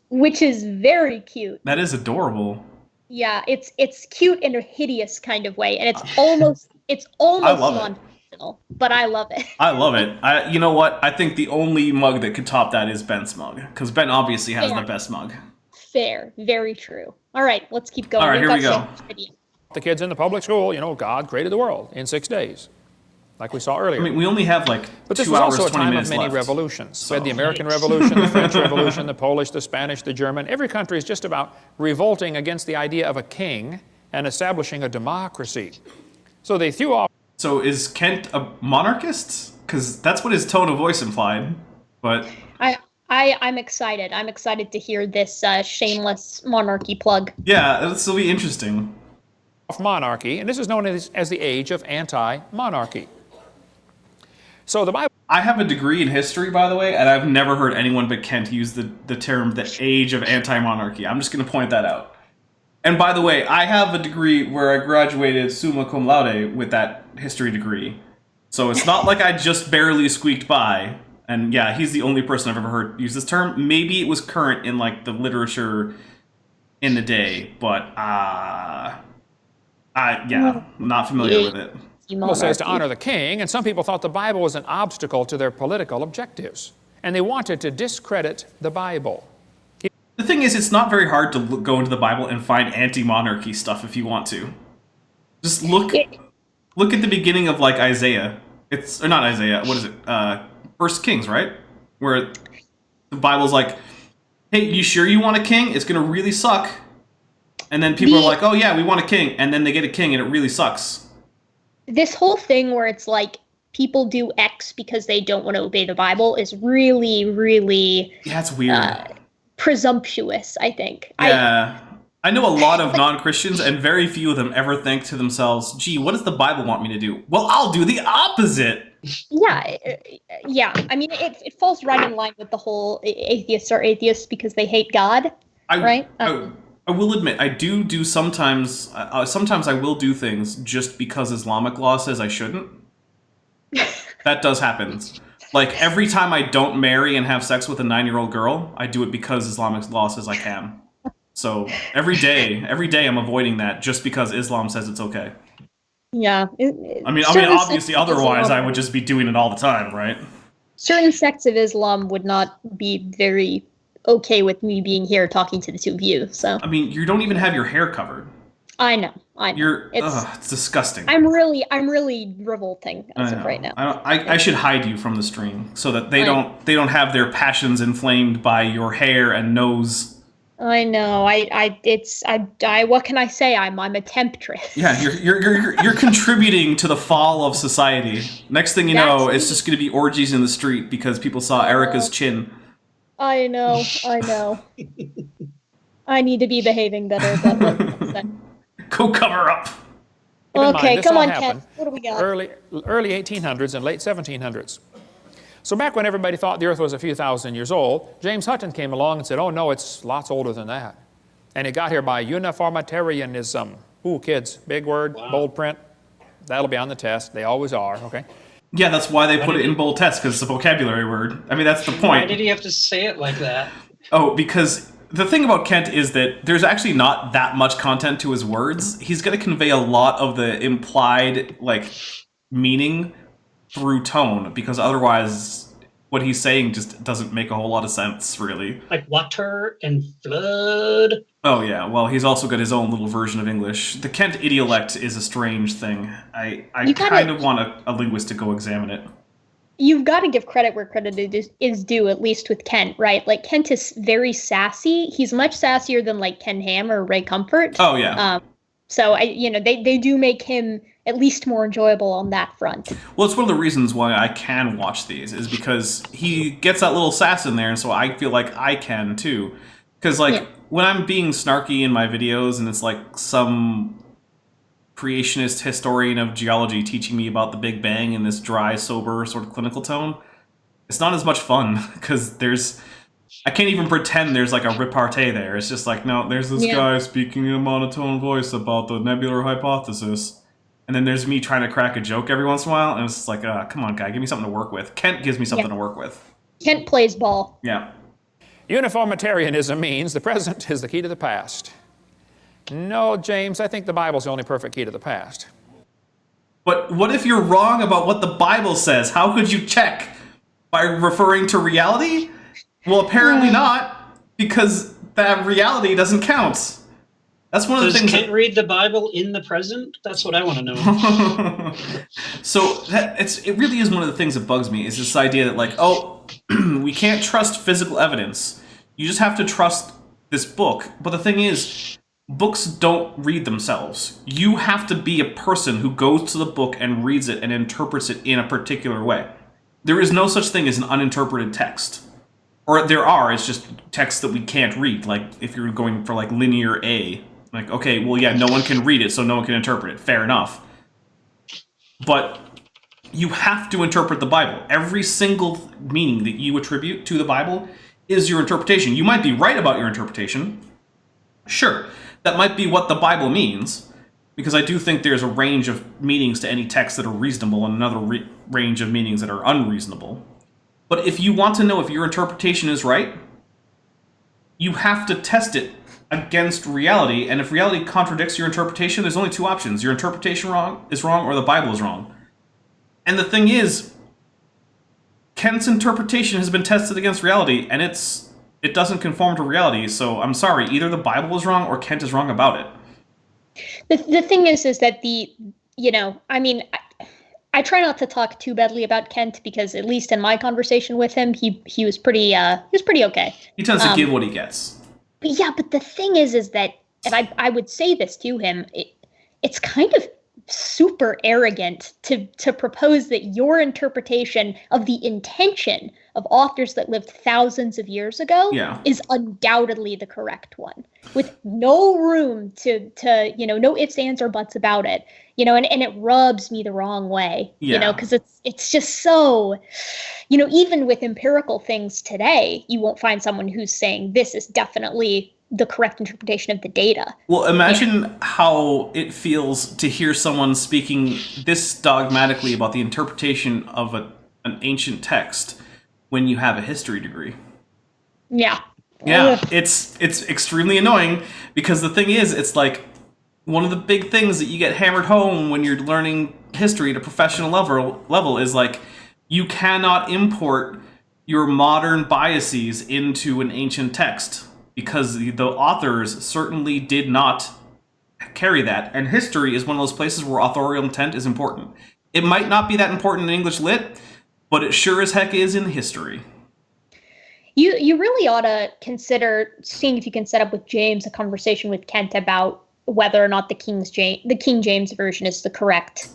Which is very cute. That is adorable. Yeah, it's cute in a hideous kind of way, and it's almost non-fictional, but I love it. I love it. You know what? I think the only mug that could top that is Ben's mug, because Ben obviously has the best mug. Fair, very true. All right, let's keep going. All right, here we go. The kids in the public school, God created the world in 6 days, like we saw earlier. I mean, we only have like 2 hours, 20 minutes left. But this was also a time of many revolutions. We had the American Revolution, the French Revolution, the Polish, the Spanish, the German. Every country is just about revolting against the idea of a king and establishing a democracy. So they threw off. So is Kent a monarchist? Because that's what his tone of voice implied. But I'm excited. I'm excited to hear this shameless monarchy plug. Yeah, this will be interesting. Monarchy, and this is known as the age of anti-monarchy. So the Bible. I have a degree in history, by the way, and I've never heard anyone but Kent use the term the age of anti-monarchy. I'm just going to point that out. And by the way, I have a degree where I graduated summa cum laude with that history degree. So it's not like I just barely squeaked by. And yeah, he's the only person I've ever heard use this term. Maybe it was current in like the literature in the day, but I'm not familiar with it. Bible says to honor the king, and some people thought the Bible was an obstacle to their political objectives, and they wanted to discredit the Bible. The thing is, it's not very hard to go into the Bible and find anti-monarchy stuff if you want to. Just look at the beginning of like Isaiah. Or not Isaiah. What is it? First Kings, right? Where the Bible's like, "Hey, you sure you want a king? It's gonna really suck." And then people are like, "Oh yeah, we want a king," and then they get a king, and it really sucks. This whole thing where it's like people do X because they don't want to obey the Bible is really, really it's weird. Presumptuous, I think. Yeah. I know a lot of non-Christians, and very few of them ever think to themselves, gee, what does the Bible want me to do? Well, I'll do the opposite. Yeah. I mean, it falls right in line with the whole atheists are atheists because they hate God, right? I will admit, I do sometimes I will do things just because Islamic law says I shouldn't. That does happen. Like, every time I don't marry and have sex with a 9-year-old girl, I do it because Islamic law says I can. So every day I'm avoiding that just because Islam says it's okay. Yeah. I mean, obviously, otherwise I would just be doing it all the time, right? Certain sects of Islam would not be very okay with me being here talking to the two of you. So I mean, you don't even have your hair covered. I know. It's disgusting. I'm really revolting as of right now. I should hide you from the stream so that they don't have their passions inflamed by your hair and nose. I know. What can I say? I'm a temptress. Yeah, you're contributing to the fall of society. Next thing you know, it's just going to be orgies in the street because people saw Erica's chin. I know. I need to be behaving better. Go cover up. Okay, come on, Ken. What do we got? Early 1800s and late 1700s. So back when everybody thought the Earth was a few thousand years old, James Hutton came along and said, oh no, it's lots older than that. And he got here by Uniformitarianism. Ooh, kids, big word, bold print. That'll be on the test. They always are, okay? Yeah, that's why they put it in bold text, because it's a vocabulary word. I mean, that's the point. Why did he have to say it like that? Oh, because the thing about Kent is that there's actually not that much content to his words. He's going to convey a lot of the implied, like, meaning through tone, because otherwise what he's saying just doesn't make a whole lot of sense, really. Like water and flood. Oh, yeah. Well, he's also got his own little version of English. The Kent idiolect is a strange thing. I kind of want a linguist to go examine it. You've got to give credit where credit is due, at least with Kent, right? Like, Kent is very sassy. He's much sassier than, like, Ken Ham or Ray Comfort. Oh, yeah. So, they do make him at least more enjoyable on that front. Well, it's one of the reasons why I can watch these, is because he gets that little sass in there, and so I feel like I can, too. Because, like, when I'm being snarky in my videos, and it's, like, some creationist historian of geology teaching me about the Big Bang in this dry, sober, sort of clinical tone, it's not as much fun, because I can't even pretend there's like a repartee there. It's just like, no, there's this guy speaking in a monotone voice about the nebular hypothesis, and then there's me trying to crack a joke every once in a while, and it's just like, come on, guy, give me something to work with. Kent gives me something to work with. Kent plays ball. Yeah. Uniformitarianism means the present is the key to the past. No, James, I think the Bible's the only perfect key to the past. But what if you're wrong about what the Bible says? How could you check? By referring to reality? Well, apparently not, because that reality doesn't count. That's one of the things. Does Kent read the Bible in the present? That's what I want to know. So it really is one of the things that bugs me, is this idea that, like, oh, we can't trust physical evidence. You just have to trust this book. But the thing is, books don't read themselves. You have to be a person who goes to the book and reads it and interprets it in a particular way. There is no such thing as an uninterpreted text. Or there are, it's just texts that we can't read. Like, if you're going for, like, linear A. Like, okay, well, yeah, no one can read it, so no one can interpret it. Fair enough. But you have to interpret the Bible. Every single meaning that you attribute to the Bible is your interpretation. You might be right about your interpretation. Sure, that might be what the Bible means, because I do think there's a range of meanings to any text that are reasonable and another range of meanings that are unreasonable. But if you want to know if your interpretation is right, you have to test it against reality, and if reality contradicts your interpretation, there's only two options. Your interpretation is wrong, or the Bible is wrong. And the thing is, Kent's interpretation has been tested against reality, and it doesn't conform to reality, so I'm sorry, either the Bible is wrong or Kent is wrong about it. The thing is that I try not to talk too badly about Kent, because at least in my conversation with him, he was pretty okay. He tends to give what he gets. But the thing is that, and I would say this to him, it's kind of super arrogant to propose that your interpretation of the intention of authors that lived thousands of years ago is undoubtedly the correct one, with no room to no ifs, ands, or buts about it, and it rubs me the wrong way, because it's just so, even with empirical things today, you won't find someone who's saying this is definitely the correct interpretation of the data. Well, imagine how it feels to hear someone speaking this dogmatically about the interpretation of an ancient text when you have a history degree. Yeah. Yeah, it's extremely annoying, because the thing is, it's like one of the big things that you get hammered home when you're learning history at a professional level is, like, you cannot import your modern biases into an ancient text, because the authors certainly did not carry that. And history is one of those places where authorial intent is important. It might not be that important in English lit, but it sure as heck is in history. You really ought to consider seeing if you can set up with James a conversation with Kent about whether or not the King James version is the correct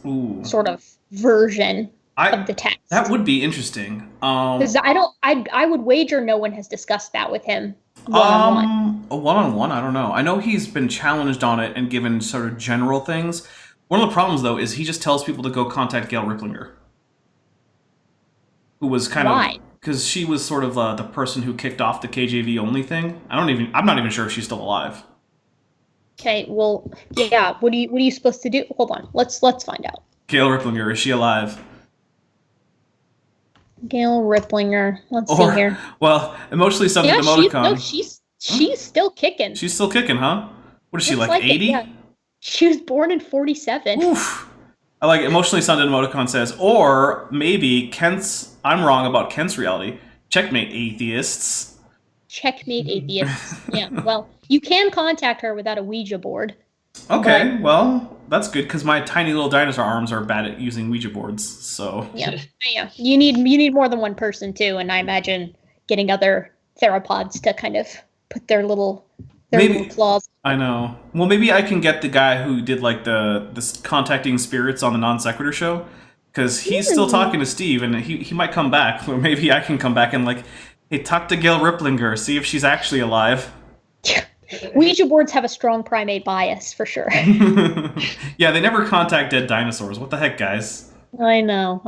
sort of version of the text. That would be interesting. Because I would wager no one has discussed that with him one-on-one. One-on-one, I don't know. I know he's been challenged on it and given sort of general things. One of the problems, though, is he just tells people to go contact Gail Ripplinger, who was kind of, because she was sort of the person who kicked off the KJV only thing. I'm not even sure if she's still alive. Okay, well, yeah. What are you supposed to do? Hold on, let's find out. Gail Ripplinger, is she alive? Gail Ripplinger. Let's see here. Well, emotionally subject emoticon. She's still kicking. She's still kicking, huh? What is she, Looks like 80? Yeah. She was born in 47. Oof. I like emotionally sounded emoticon says, or maybe Kent's, I'm wrong about Kent's reality. Checkmate, atheists. Checkmate, atheists. Yeah, well, you can contact her without a Ouija board. Okay, well, that's good, because my tiny little dinosaur arms are bad at using Ouija boards, so... Yeah. You need more than one person, too, and I imagine getting other theropods to kind of put their little claws. I know. Well, maybe I can get the guy who did, like, this contacting spirits on the Non Sequitur show, because he's still talking to Steve, and he might come back, or maybe I can come back and, like, hey, talk to Gail Riplinger, see if she's actually alive. Ouija boards have a strong primate bias, for sure. Yeah, they never contact dead dinosaurs. What the heck, guys? I know.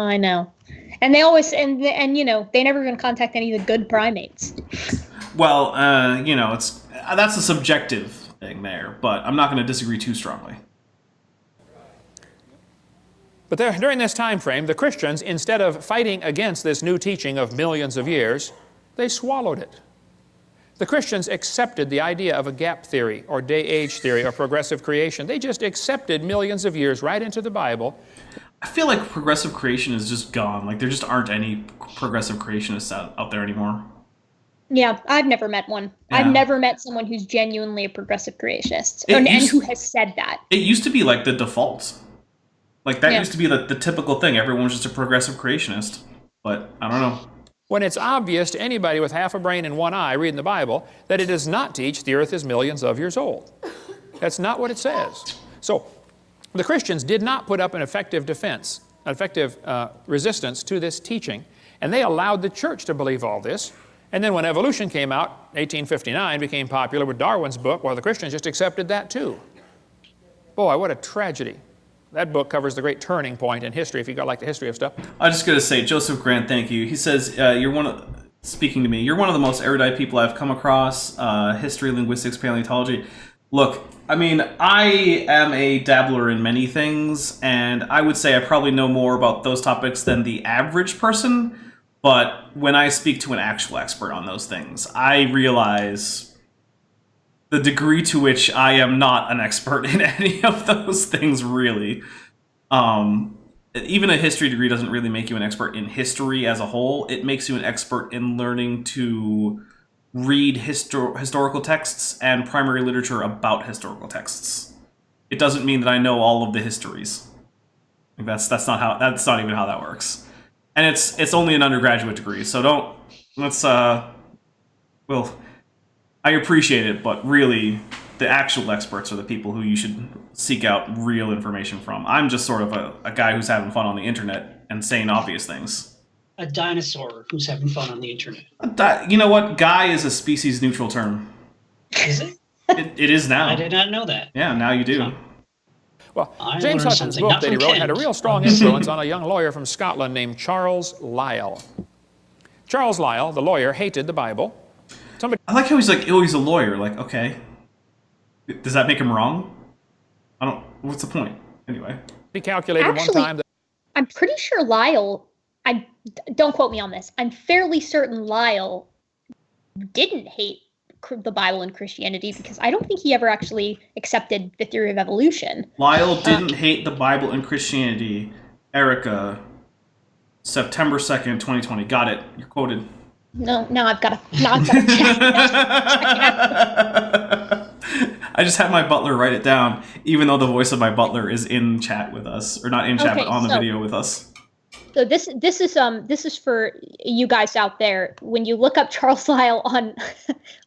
And they always, and they never even contact any of the good primates. Well, that's a subjective thing there, but I'm not going to disagree too strongly. But during this time frame, the Christians, instead of fighting against this new teaching of millions of years, they swallowed it. The Christians accepted the idea of a gap theory or day-age theory or progressive creation. They just accepted millions of years right into the Bible. I feel like progressive creation is just gone. Like, there just aren't any progressive creationists out there anymore. Yeah, I've never met one. Yeah. I've never met someone who's genuinely a progressive creationist and who has said that. It used to be like the default. Like, that used to be the typical thing. Everyone was just a progressive creationist. But, I don't know. When it's obvious to anybody with half a brain and one eye reading the Bible that it does not teach the earth is millions of years old. That's not what it says. So the Christians did not put up an effective defense, an effective resistance to this teaching, and they allowed the church to believe all this. And then when evolution came out, 1859 became popular with Darwin's book, well, the Christians just accepted that too. Boy, what a tragedy. That book covers the great turning point in history, if you like the history of stuff. I was just going to say, Joseph Grant, thank you. He says, you're one of the most erudite people I've come across, history, linguistics, paleontology. Look, I mean, I am a dabbler in many things, and I would say I probably know more about those topics than the average person, but when I speak to an actual expert on those things, I realize the degree to which I am not an expert in any of those things, really. Even a history degree doesn't really make you an expert in history as a whole. It makes you an expert in learning to read historical texts and primary literature about historical texts. It doesn't mean that I know all of the histories. Like that's not even how that works. And it's only an undergraduate degree, so I appreciate it, but really, the actual experts are the people who you should seek out real information from. I'm just sort of a guy who's having fun on the internet and saying obvious things. A dinosaur who's having fun on the internet. You know what? Guy is a species-neutral term. Is it? It is now. I did not know that. Yeah, now you do. Well, I James learned Hutton's something, book not that he from wrote had a Kent. real strong influence on a young lawyer from Scotland named Charles Lyell. Charles Lyell, the lawyer, hated the Bible. I like how he's like, oh, he's a lawyer. Like, okay. Does that make him wrong? What's the point? Anyway. He calculated one time that... I'm pretty sure Lyell, don't quote me on this, I'm fairly certain Lyell didn't hate the Bible and Christianity because I don't think he ever actually accepted the theory of evolution. Lyell didn't hate the Bible and Christianity. Erica, September 2nd, 2020. Got it. You're quoted. No, now I've got to check. I just had my butler write it down, even though the voice of my butler is in chat with us, or not in chat, but on the video with us. So this is for you guys out there. When you look up Charles Lyell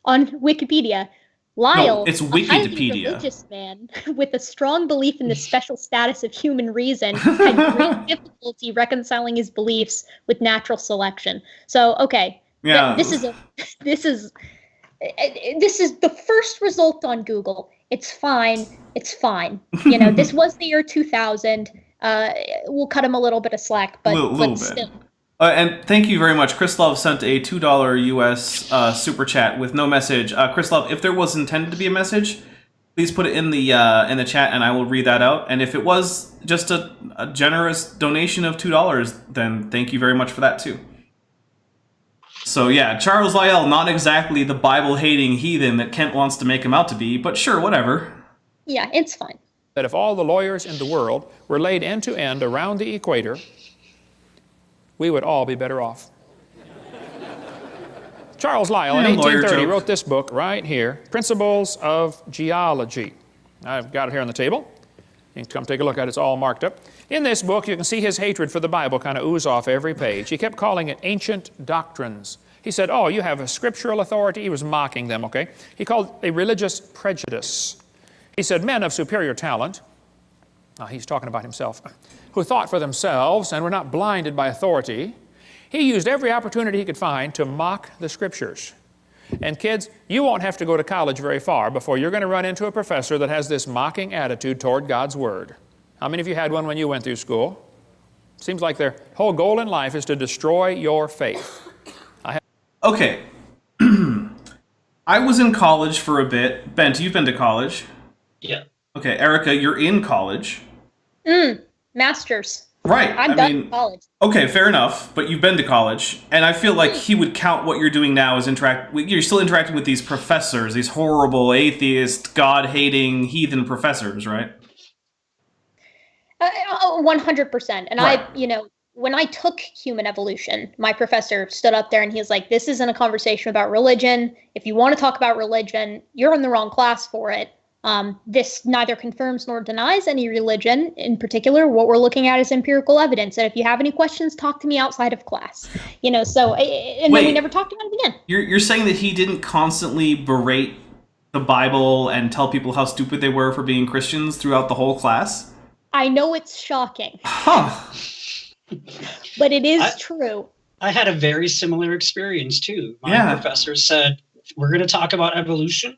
on Wikipedia, Lyell, it's a highly Wikipedia. religious man with a strong belief in the special status of human reason, had great difficulty reconciling his beliefs with natural selection. So, okay, yeah, this is the first result on Google. It's fine. It's fine. You know, this was the year 2000. We'll cut him a little bit of slack, but still. And thank you very much. Chrislov sent a $2 US super chat with no message. Chrislov, if there was intended to be a message, please put it in the chat, and I will read that out. And if it was just a generous donation of $2, then thank you very much for that too. So yeah, Charles Lyell, not exactly the Bible-hating heathen that Kent wants to make him out to be, but sure, whatever. Yeah, it's fine. That if all the lawyers in the world were laid end to end around the equator, we would all be better off. Charles Lyell, in 1830, wrote this book right here, Principles of Geology. I've got it here on the table. You can come take a look at it. It's all marked up. In this book, you can see his hatred for the Bible kind of ooze off every page. He kept calling it ancient doctrines. He said, oh, you have a scriptural authority. He was mocking them, okay? He called it a religious prejudice. He said, men of superior talent, he's talking about himself, who thought for themselves and were not blinded by authority, he used every opportunity he could find to mock the Scriptures. And kids, you won't have to go to college very far before you're going to run into a professor that has this mocking attitude toward God's Word. How many of you had one when you went through school? Seems like their whole goal in life is to destroy your faith. Okay. I was in college for a bit. Bent, you've been to college. Yeah. Okay, Erica, you're in college. Master's. Right. I'm done with college. Okay, fair enough, but you've been to college, and I feel like he would count what you're doing now as you're still interacting with these professors, these horrible, atheist, God-hating, heathen professors, right? 100%. And right. When I took human evolution, my professor stood up there and he was like, this isn't a conversation about religion. If you want to talk about religion, you're in the wrong class for it. This neither confirms nor denies any religion. In particular, what we're looking at is empirical evidence. And if you have any questions, talk to me outside of class. Then we never talked about it again. You're saying that he didn't constantly berate the Bible and tell people how stupid they were for being Christians throughout the whole class? I know it's shocking. Huh. But it is true. I had a very similar experience, too. My professor said, we're going to talk about evolution.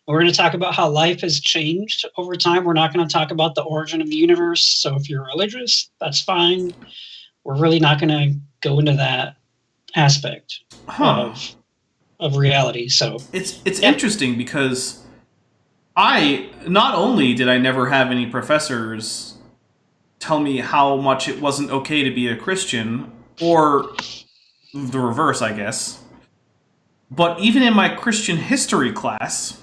We're going to talk about how life has changed over time. We're not going to talk about the origin of the universe. So if you're religious, that's fine. We're really not going to go into that aspect of reality. So it's interesting because not only did I never have any professors tell me how much it wasn't okay to be a Christian, or the reverse, I guess, but even in my Christian history class,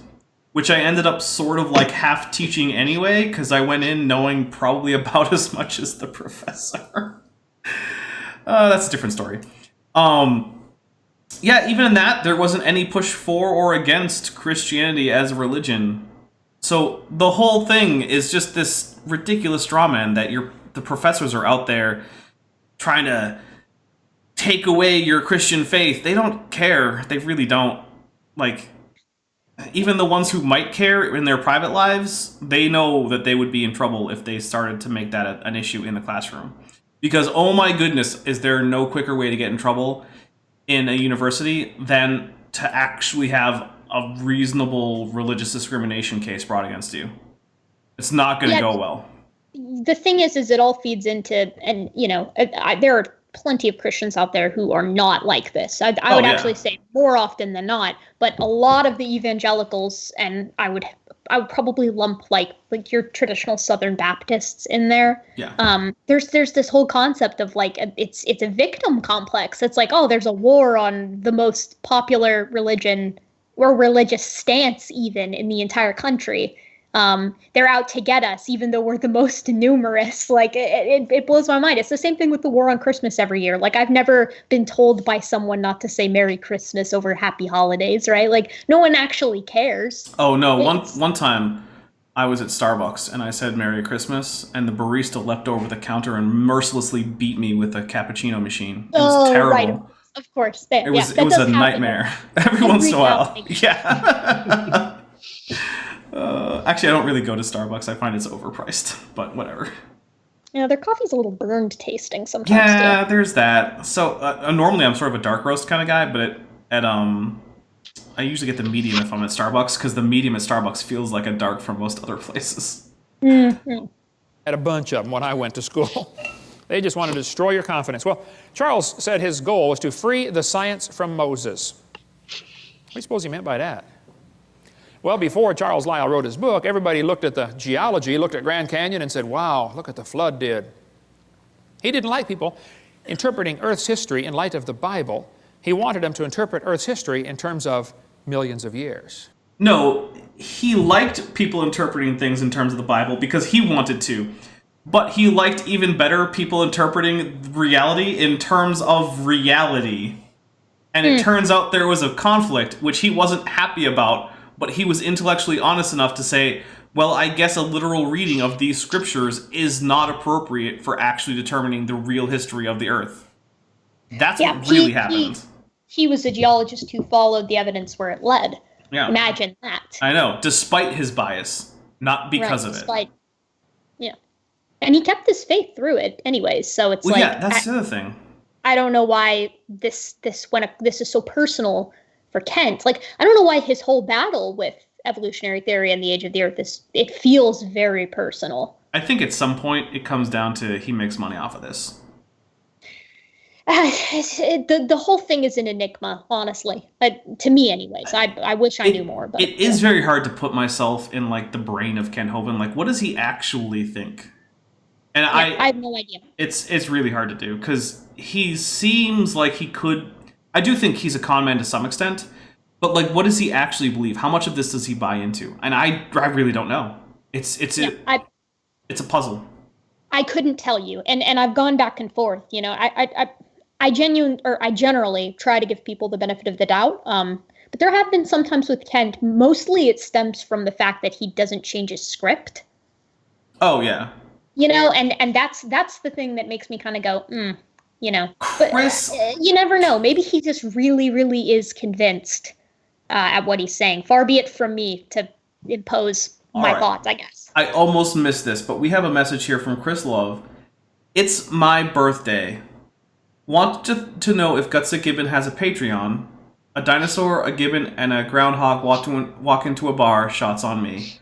which I ended up sort of like half teaching anyway, because I went in knowing probably about as much as the professor. That's a different story. Even in that, there wasn't any push for or against Christianity as a religion. So the whole thing is just this ridiculous straw man that the professors are out there trying to take away your Christian faith. They don't care. They really don't. Even the ones who might care in their private lives, they know that they would be in trouble if they started to make that an issue in the classroom. Because, oh my goodness, is there no quicker way to get in trouble in a university than to actually have a reasonable religious discrimination case brought against you? It's not going to go well. The thing is it all feeds into, and there are plenty of Christians out there who are not like this. I would actually say more often than not, but a lot of the evangelicals, and I would probably lump like your traditional Southern Baptists in there. Yeah. There's this whole concept of it's a victim complex. It's like, oh, there's a war on the most popular religion or religious stance even in the entire country. They're out to get us, even though we're the most numerous. It blows my mind. It's the same thing with the war on Christmas every year. I've never been told by someone not to say Merry Christmas over Happy Holidays, right? No one actually cares. Oh no! One time, I was at Starbucks and I said Merry Christmas, and the barista leapt over the counter and mercilessly beat me with a cappuccino machine. It was terrible. Right. Of course. It was a nightmare. Every once in a while. Yeah. Actually, I don't really go to Starbucks. I find it's overpriced, but whatever. Their coffee's a little burned tasting sometimes. Yeah, there's that. So normally I'm sort of a dark roast kind of guy, but I usually get the medium if I'm at Starbucks, because the medium at Starbucks feels like a dark from most other places. Mm-hmm. Had a bunch of them when I went to school. They just wanted to destroy your confidence. Well, Charles said his goal was to free the science from Moses. What do you suppose he meant by that? Well, before Charles Lyell wrote his book, everybody looked at the geology, looked at Grand Canyon and said, wow, look what the flood did. He didn't like people interpreting Earth's history in light of the Bible, He wanted them to interpret Earth's history in terms of millions of years. No, he liked people interpreting things in terms of the Bible because he wanted to. But he liked even better people interpreting reality in terms of reality. And it turns out there was a conflict, which he wasn't happy about, but he was intellectually honest enough to say, well, I guess a literal reading of these scriptures is not appropriate for actually determining the real history of the Earth. That's what really happened. He was a geologist who followed the evidence where it led. Yeah. Imagine that. I know, despite his bias, not because of it. Yeah. And he kept his faith through it anyways, so it's yeah, that's the other thing. I don't know why this is so personal for Kent. Like, I don't know why his whole battle with evolutionary theory and the age of the Earth it feels very personal. I think at some point it comes down to he makes money off of this. The whole thing is an enigma, honestly. To me, anyways. I wish I knew more. But it is very hard to put myself in like the brain of Ken Hovind. Like, what does he actually think? And I have no idea. It's really hard to do because he seems like he could. I do think he's a con man to some extent, but like, what does he actually believe? How much of this does he buy into? And I really don't know. It's a puzzle. I couldn't tell you, and I've gone back and forth. You know, I generally try to give people the benefit of the doubt. But there have been some times with Kent. Mostly, it stems from the fact that he doesn't change his script. Oh yeah. You know, and that's the thing that makes me kind of go, you know. But you never know. Maybe he just really, really is convinced at what he's saying. Far be it from me to impose my thoughts, I guess. I almost missed this, but we have a message here from Chris Love. It's my birthday. Want to know if Gutsa Gibbon has a Patreon? A dinosaur, a gibbon, and a groundhog walk into a bar. Shots on me.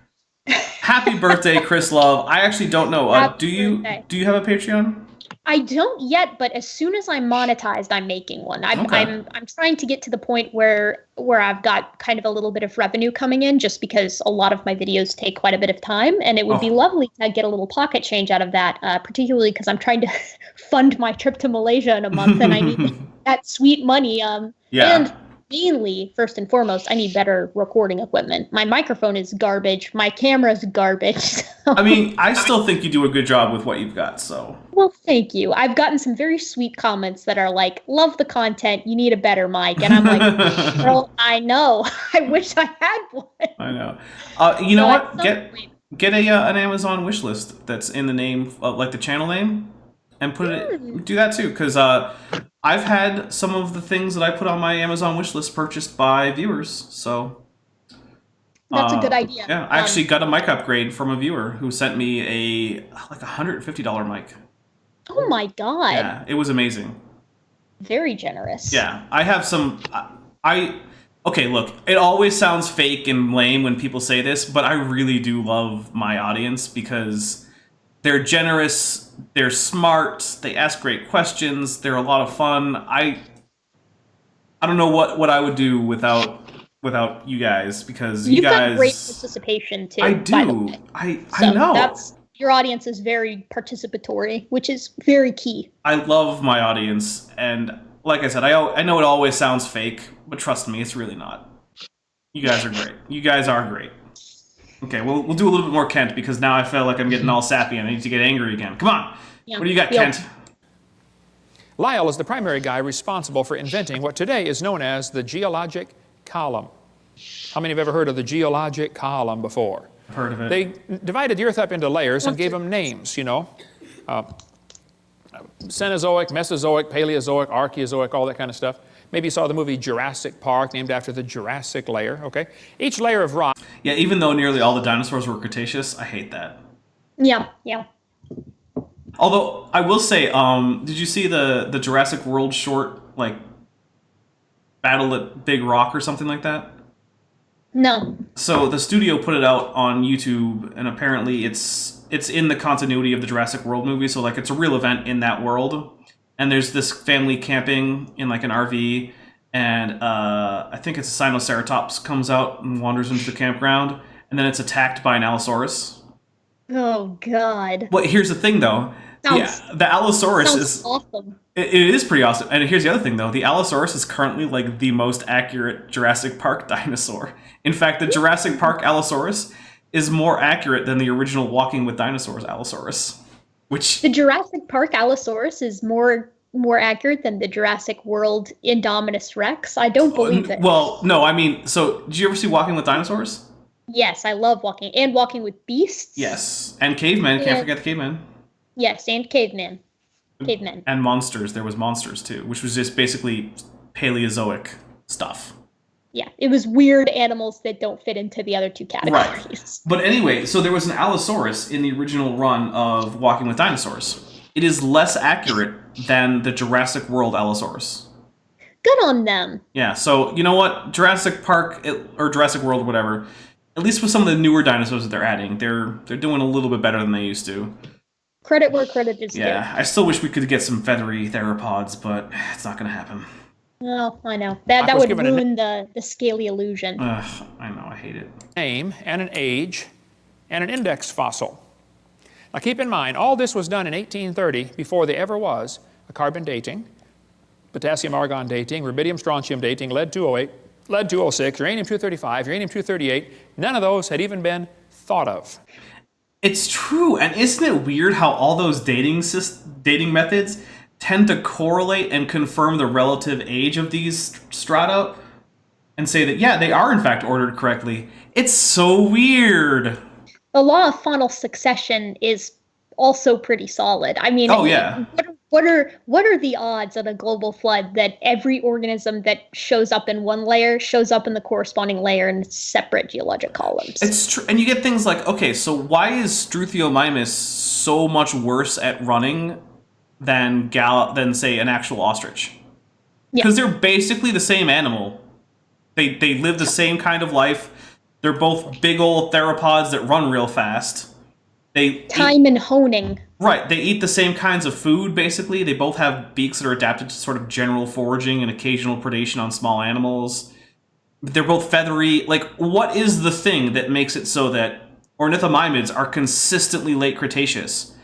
Happy birthday, Chris Love. I actually don't know. Do you have a Patreon? I don't yet, but as soon as I'm monetized, I'm making one. I'm trying to get to the point where I've got kind of a little bit of revenue coming in, just because a lot of my videos take quite a bit of time, and it would be lovely to get a little pocket change out of that, particularly because I'm trying to fund my trip to Malaysia in a month, and I need that sweet money. And mainly, first and foremost, I need better recording equipment. My microphone is garbage. My camera's garbage. So. I mean, I still think you do a good job with what you've got, so. Well, thank you. I've gotten some very sweet comments that are like, love the content, you need a better mic. And I'm like, girl, I know. I wish I had one. I know. You know what? Get an Amazon wish list that's in the name, like the channel name, and do that too, because I've had some of the things that I put on my Amazon wish list purchased by viewers, so. That's a good idea. Yeah, I actually got a mic upgrade from a viewer who sent me a $150 mic. Oh my god. Yeah, it was amazing. Very generous. Yeah, I have some. Okay, look, it always sounds fake and lame when people say this, but I really do love my audience because they're generous, they're smart, they ask great questions, they're a lot of fun. I don't know what I would do without you guys, because you guys got great participation too. I do. I know. Your audience is very participatory, which is very key. I love my audience, and like I said, I know it always sounds fake, but trust me, it's really not. You guys are great. You guys are great. Okay, we'll do a little bit more Kent, because now I feel like I'm getting all sappy and I need to get angry again. Come on. Yeah. What do you got, Kent? Lyell is the primary guy responsible for inventing what today is known as the geologic column. How many have ever heard of the geologic column before? I've heard of it. They divided the Earth up into layers and gave them names, you know. Cenozoic, Mesozoic, Paleozoic, Archaeozoic, all that kind of stuff. Maybe you saw the movie Jurassic Park, named after the Jurassic layer, okay? Each layer of rock... Yeah, even though nearly all the dinosaurs were Cretaceous, I hate that. Yeah. Although, I will say, did you see the Jurassic World short, like, Battle at Big Rock or something like that? No. So the studio put it out on YouTube, and apparently it's in the continuity of the Jurassic World movie, so like it's a real event in that world. And there's this family camping in like an RV, and I think it's a Sinoceratops comes out and wanders into the campground, and then it's attacked by an Allosaurus. Oh God. But here's the thing though, the Allosaurus is awesome. It is pretty awesome. And here's the other thing, though. The Allosaurus is currently, like, the most accurate Jurassic Park dinosaur. In fact, the Jurassic Park Allosaurus is more accurate than the original Walking with Dinosaurs Allosaurus. Which... The Jurassic Park Allosaurus is more accurate than the Jurassic World Indominus Rex? I don't believe it. Well, no, I mean, so, did you ever see Walking with Dinosaurs? Yes, I love Walking. And Walking with Beasts. Yes. And Cavemen. Can't forget the Cavemen. Yes, and Cavemen. Cavemen. And Monsters. There was Monsters, too, which was just basically Paleozoic stuff. Yeah, it was weird animals that don't fit into the other two categories. Right. But anyway, so there was an Allosaurus in the original run of Walking with Dinosaurs. It is less accurate than the Jurassic World Allosaurus. Good on them. Yeah, so you know what? Jurassic Park, or Jurassic World, whatever, at least with some of the newer dinosaurs that they're adding, they're doing a little bit better than they used to. Credit where credit is due. Yeah, I still wish we could get some feathery theropods, but it's not going to happen. Oh, I know. That would ruin the scaly illusion. Ugh, I know, I hate it. Name and an age and an index fossil. Now keep in mind, all this was done in 1830 before there ever was a carbon dating, potassium-argon dating, rubidium-strontium dating, lead-208, lead-206, uranium-235, uranium-238. None of those had even been thought of. It's true, and isn't it weird how all those dating methods tend to correlate and confirm the relative age of these strata and say that, yeah, they are in fact ordered correctly. It's so weird. The law of faunal succession is also pretty solid. I mean, oh, yeah. What are the odds on a global flood that every organism that shows up in one layer shows up in the corresponding layer in separate geologic columns? It's true, and you get things like, okay, so why is Struthiomimus so much worse at running than say an actual ostrich? Because they're basically the same animal. They live the same kind of life. They're both big old theropods that run real fast. And honing. Right, they eat the same kinds of food, basically. They both have beaks that are adapted to sort of general foraging and occasional predation on small animals. They're both feathery. Like, what is the thing that makes it so that ornithomimids are consistently late Cretaceous,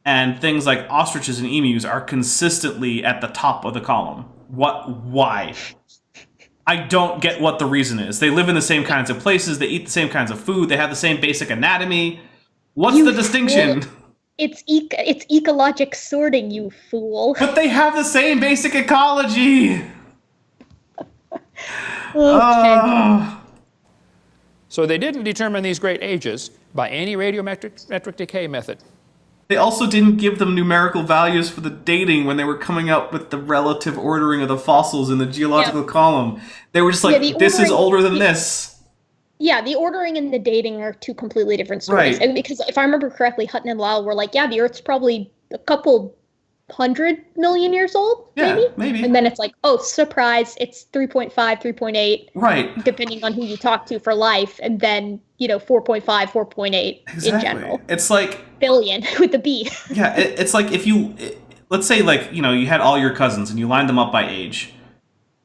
and things like ostriches and emus are consistently at the top of the column? Why? I don't get what the reason is. They live in the same kinds of places, they eat the same kinds of food, they have the same basic anatomy. What's the distinction? It's ecologic sorting, you fool. But they have the same basic ecology! So they didn't determine these great ages by any radiometric decay method. They also didn't give them numerical values for the dating when they were coming up with the relative ordering of the fossils in the geological column. They were just like, this is older than this. Yeah, the ordering and the dating are two completely different stories. Right. And because if I remember correctly, Hutton and Lyle were like, yeah, the Earth's probably a couple 100 million years old, maybe. And then it's like, oh, surprise, it's 3.5, 3.8. Right. Depending on who you talk to for life. And then, 4.5, 4.8 in general. It's like... billion with the B. Yeah, it's like if you... Let's say, like, you had all your cousins and you lined them up by age.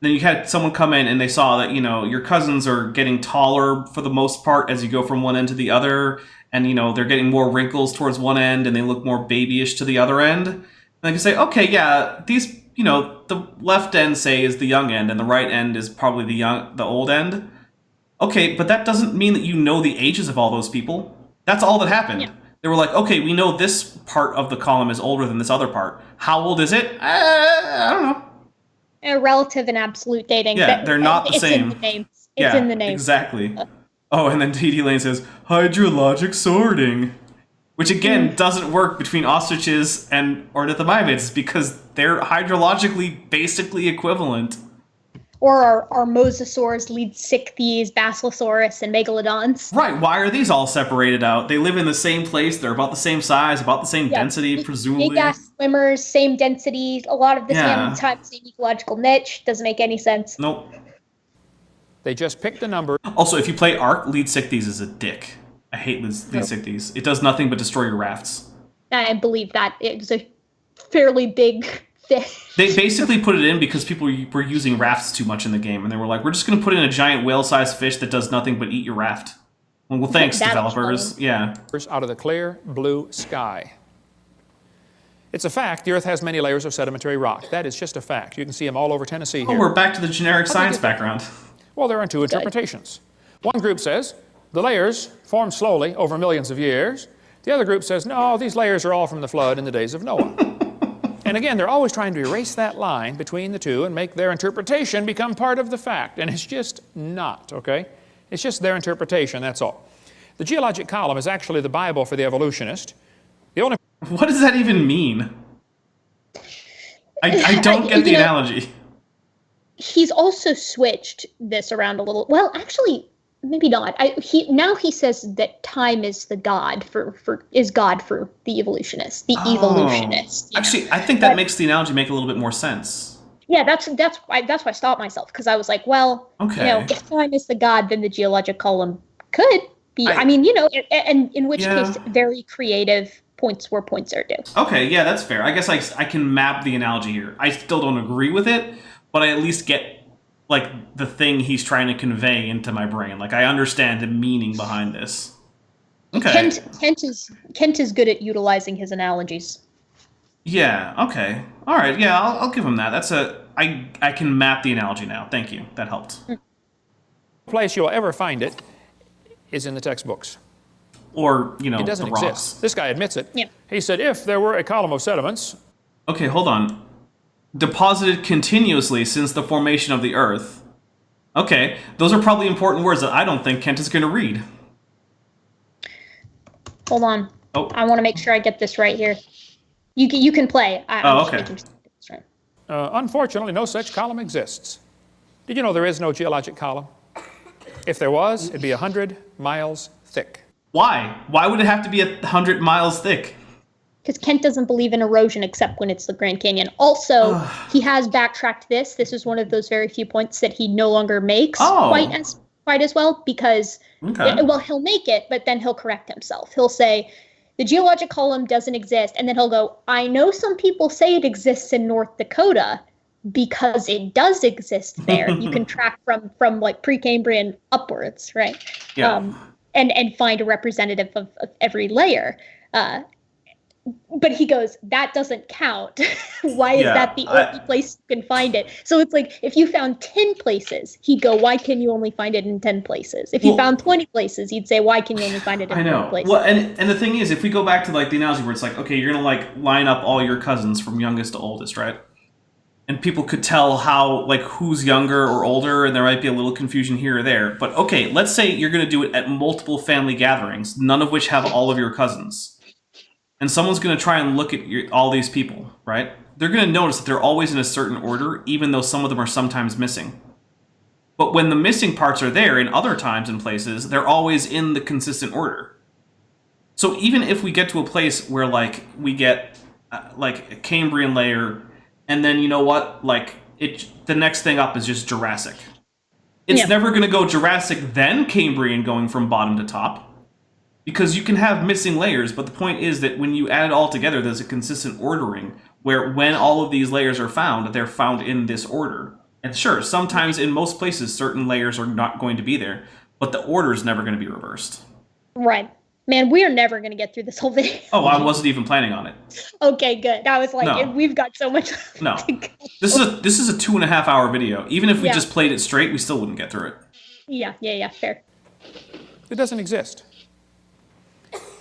Then you had someone come in and they saw that, your cousins are getting taller for the most part as you go from one end to the other. And, they're getting more wrinkles towards one end and they look more babyish to the other end. And they can say, okay, yeah, these, the left end, say, is the young end and the right end is probably the old end. Okay, but that doesn't mean that you know the ages of all those people. That's all that happened. Yeah. They were like, okay, we know this part of the column is older than this other part. How old is it? I don't know. Relative and absolute dating. Yeah, they're not the same. It's in the name. It's in the name. Exactly. Oh, and then T.D. Lane says, hydrologic sorting. Which, again, doesn't work between ostriches and ornithomimids because they're hydrologically basically equivalent. Or our mosasaurs, Leadsichthys, Basilosaurus, and Megalodons. Right, why are these all separated out? They live in the same place, they're about the same size, about the same density, presumably. Big-ass swimmers, same density, a lot of the time, same ecological niche. Doesn't make any sense. Nope. They just picked a number. Also, if you play Ark, Leadsichthys is a dick. I hate Leadsichthys. It does nothing but destroy your rafts. I believe that. It was a fairly big fish. They basically put it in because people were using rafts too much in the game, and they were like, we're just going to put in a giant whale-sized fish that does nothing but eat your raft. Well, thanks, developers. Yeah. Out of the clear blue sky. It's a fact the Earth has many layers of sedimentary rock. That is just a fact. You can see them all over Tennessee Oh, here. we're back to the generic science background. Well, there are two interpretations. One group says the layers formed slowly over millions of years. The other group says, no, these layers are all from the flood in the days of Noah. And again, they're always trying to erase that line between the two and make their interpretation become part of the fact. And it's just not, okay? It's just their interpretation, that's all. The geologic column is actually the Bible for the evolutionist. The only What does that even mean? I don't get the analogy. He's also switched this around a little. Well, actually, maybe not. Now he says that time is the God for the evolutionist, the evolutionist. Actually, I think that makes the analogy make a little bit more sense. Yeah, that's why I stopped myself, because I was like, well, okay. If time is the God, then the geologic column could be. I mean, and in which case, very creative points where points are due. Okay, yeah, that's fair. I guess I can map the analogy here. I still don't agree with it, but I at least get like the thing he's trying to convey into my brain. Like I understand the meaning behind this. Okay. Kent is good at utilizing his analogies. Yeah. Okay. All right. Yeah, I'll give him that. I can map the analogy now. Thank you. That helped. The place you'll ever find it is in the textbooks. Or, it doesn't the rocks. exist. This guy admits it. Yeah. He said, if there were a column of sediments. Okay, hold on. Deposited continuously since the formation of the Earth. Okay, those are probably important words that I don't think Kent is going to read. Hold on. Oh. I want to make sure I get this right here. You can play. I'm okay. just making this right. Unfortunately, no such column exists. Did you know there is no geologic column? If there was, it'd be 100 miles thick. Why? Why would it have to be 100 miles thick? Because Kent doesn't believe in erosion except when it's the Grand Canyon. Also, he has backtracked this. This is one of those very few points that he no longer makes quite as well, because he'll make it, but then he'll correct himself. He'll say the geologic column doesn't exist, and then he'll go, I know some people say it exists in North Dakota because it does exist there. You can track from like Precambrian upwards, right? Yeah. And find a representative of every layer. But he goes, that doesn't count. Why is that the only place you can find it? So it's like, if you found 10 places, he'd go, why can you only find it in 10 places? If you found 20 places, he'd say, why can you only find it in 20 places? Well, and the thing is, if we go back to like the analogy where it's like, okay, you're going to like line up all your cousins from youngest to oldest, right? And people could tell how, like, who's younger or older, and there might be a little confusion here or there. But okay, let's say you're going to do it at multiple family gatherings, none of which have all of your cousins. And someone's going to try and look at all these people, right? They're going to notice that they're always in a certain order, even though some of them are sometimes missing. But when the missing parts are there in other times and places, they're always in the consistent order. So even if we get to a place where, like, we get, like, a Cambrian layer, and then, you know what, like, the next thing up is just Jurassic. It's never going to go Jurassic, then Cambrian going from bottom to top. Because you can have missing layers, but the point is that when you add it all together, there's a consistent ordering, where when all of these layers are found, they're found in this order. And sure, sometimes in most places, certain layers are not going to be there, but the order is never going to be reversed. Right. Man, we are never going to get through this whole video. Oh, I wasn't even planning on it. Okay, good. I was like, we've got so much. No, this is a 2.5 hour video. Even if we just played it straight, we still wouldn't get through it. Yeah, fair. It doesn't exist.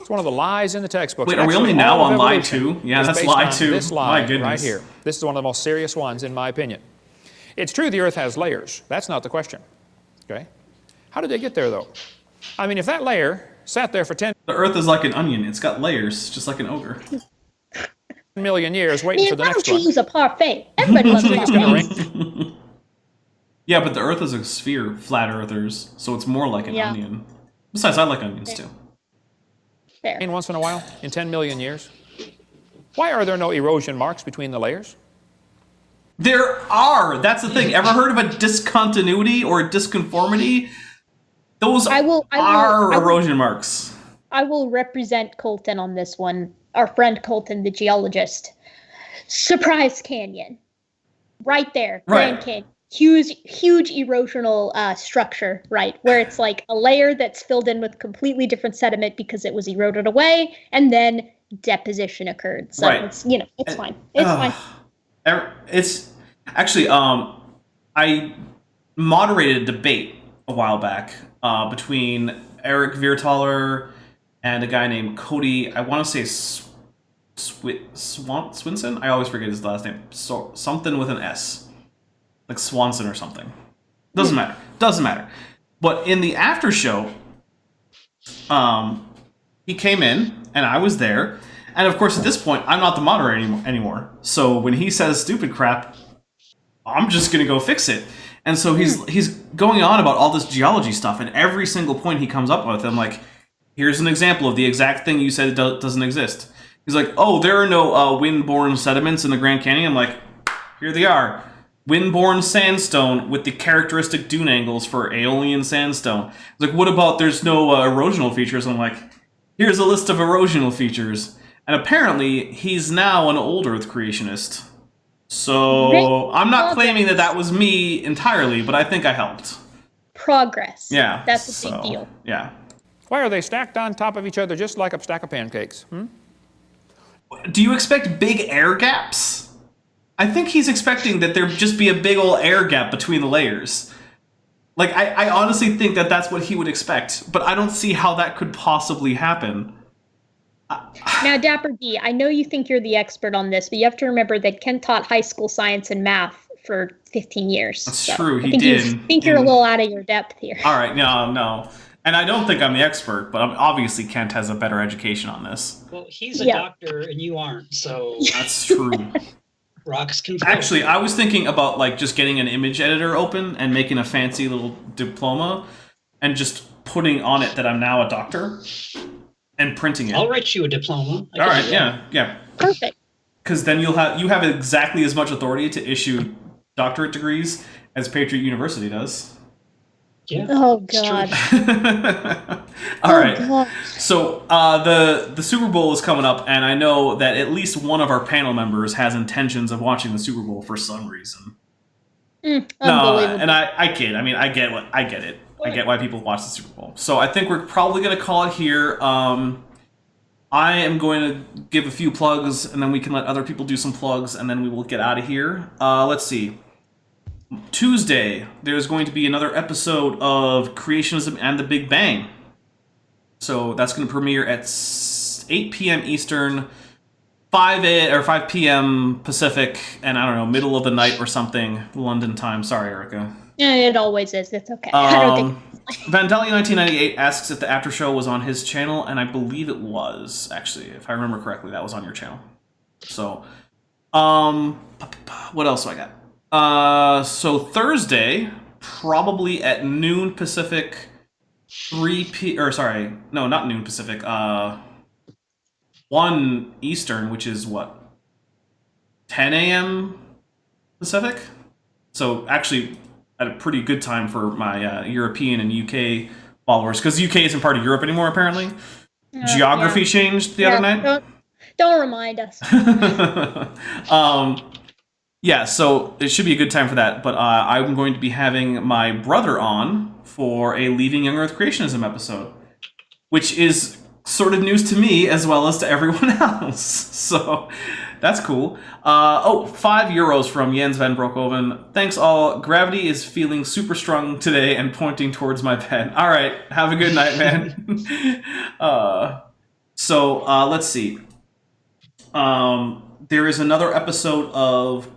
It's one of the lies in the textbooks. Wait, are we only now on lie 2? Yeah, that's lie 2. This lie My goodness. right here. This is one of the most serious ones, in my opinion. It's true the Earth has layers. That's not the question. Okay? How did they get there, though? I mean, if that layer sat there for 10 The Earth is like an onion. It's got layers, just like an ogre. million years waiting for the next one. Why don't you use a parfait? Everybody loves parfaits. Yeah, but the Earth is a sphere, flat earthers, so it's more like an onion. Besides, I like onions too. Fair. Once in a while, in 10 million years. Why are there no erosion marks between the layers? There are! That's the thing. Ever heard of a discontinuity or a disconformity? Those are erosion marks. I will represent Colton on this one. Our friend Colton, the geologist. Surprise Canyon. Right there. Grand Canyon. Huge erosional structure, right? Where it's like a layer that's filled in with completely different sediment because it was eroded away, and then deposition occurred. So Right. it's, it's fine. It's fine. It's actually, I moderated a debate a while back between Eric Viertaler and a guy named Cody. I want to say Swinson. I always forget his last name. So something with an S, like Swanson or something. Doesn't matter. Doesn't matter. But in the after show, he came in and I was there. And of course, at this point, I'm not the moderator anymore. So when he says stupid crap, I'm just gonna go fix it. And so he's going on about all this geology stuff, and every single point he comes up with, I'm like, here's an example of the exact thing you said doesn't exist. He's like, oh, there are no wind-borne sediments in the Grand Canyon. I'm like, here they are. Wind-borne sandstone with the characteristic dune angles for Aeolian sandstone. He's like, what about there's no erosional features? I'm like, here's a list of erosional features. And apparently, he's now an old Earth creationist. So I'm not claiming that was me entirely, but I think I helped. Progress. Yeah. That's a big deal. Yeah. Why are they stacked on top of each other just like a stack of pancakes? Do you expect big air gaps? I think he's expecting that there just be a big old air gap between the layers. Like, I honestly think that that's what he would expect, but I don't see how that could possibly happen. Now, Dapper D, I know you think you're the expert on this, but you have to remember that Ken taught high school science and math for 15 years. That's true, he did. did. I think you're a little out of your depth here. All right, no. And I don't think I'm the expert, but obviously Kent has a better education on this. Well, he's a doctor and you aren't, so... That's true. Rocks can float. Actually, I was thinking about like just getting an image editor open and making a fancy little diploma and just putting on it that I'm now a doctor and printing it. I'll write you a diploma. All right, yeah. Perfect. Because then you have exactly as much authority to issue doctorate degrees as Patriot University does. Yeah. Oh God. All right. God. So the Super Bowl is coming up, and I know that at least one of our panel members has intentions of watching the Super Bowl for some reson. No, and I kid. I mean, I get it. I get why people watch the Super Bowl. So I think we're probably going to call it here. I am going to give a few plugs, and then we can let other people do some plugs, and then we will get out of here. Let's see. Tuesday, there's going to be another episode of Creationism and the Big Bang. So that's going to premiere at 8 p.m. Eastern, 5 p.m. Pacific, and I don't know, middle of the night or something, London time. Sorry, Erica. Yeah, it always is. It's okay. I don't think. Vandeli1998 asks if the after show was on his channel, and I believe it was, actually. If I remember correctly, that was on your channel. So, what else do I got? So Thursday, probably at noon Pacific, 1 Eastern, which is what, 10 a.m. Pacific? So actually at a pretty good time for my European and UK followers, because UK isn't part of Europe anymore, apparently. Geography changed the other night. Don't remind us. Yeah, so it should be a good time for that, but I'm going to be having my brother on for a Leaving Young Earth Creationism episode, which is sort of news to me as well as to everyone else, so that's cool. €5 from Jens van Broekhoven. Thanks all. Gravity is feeling super strong today and pointing towards my bed. All right, have a good night, man. Let's see. There is another episode of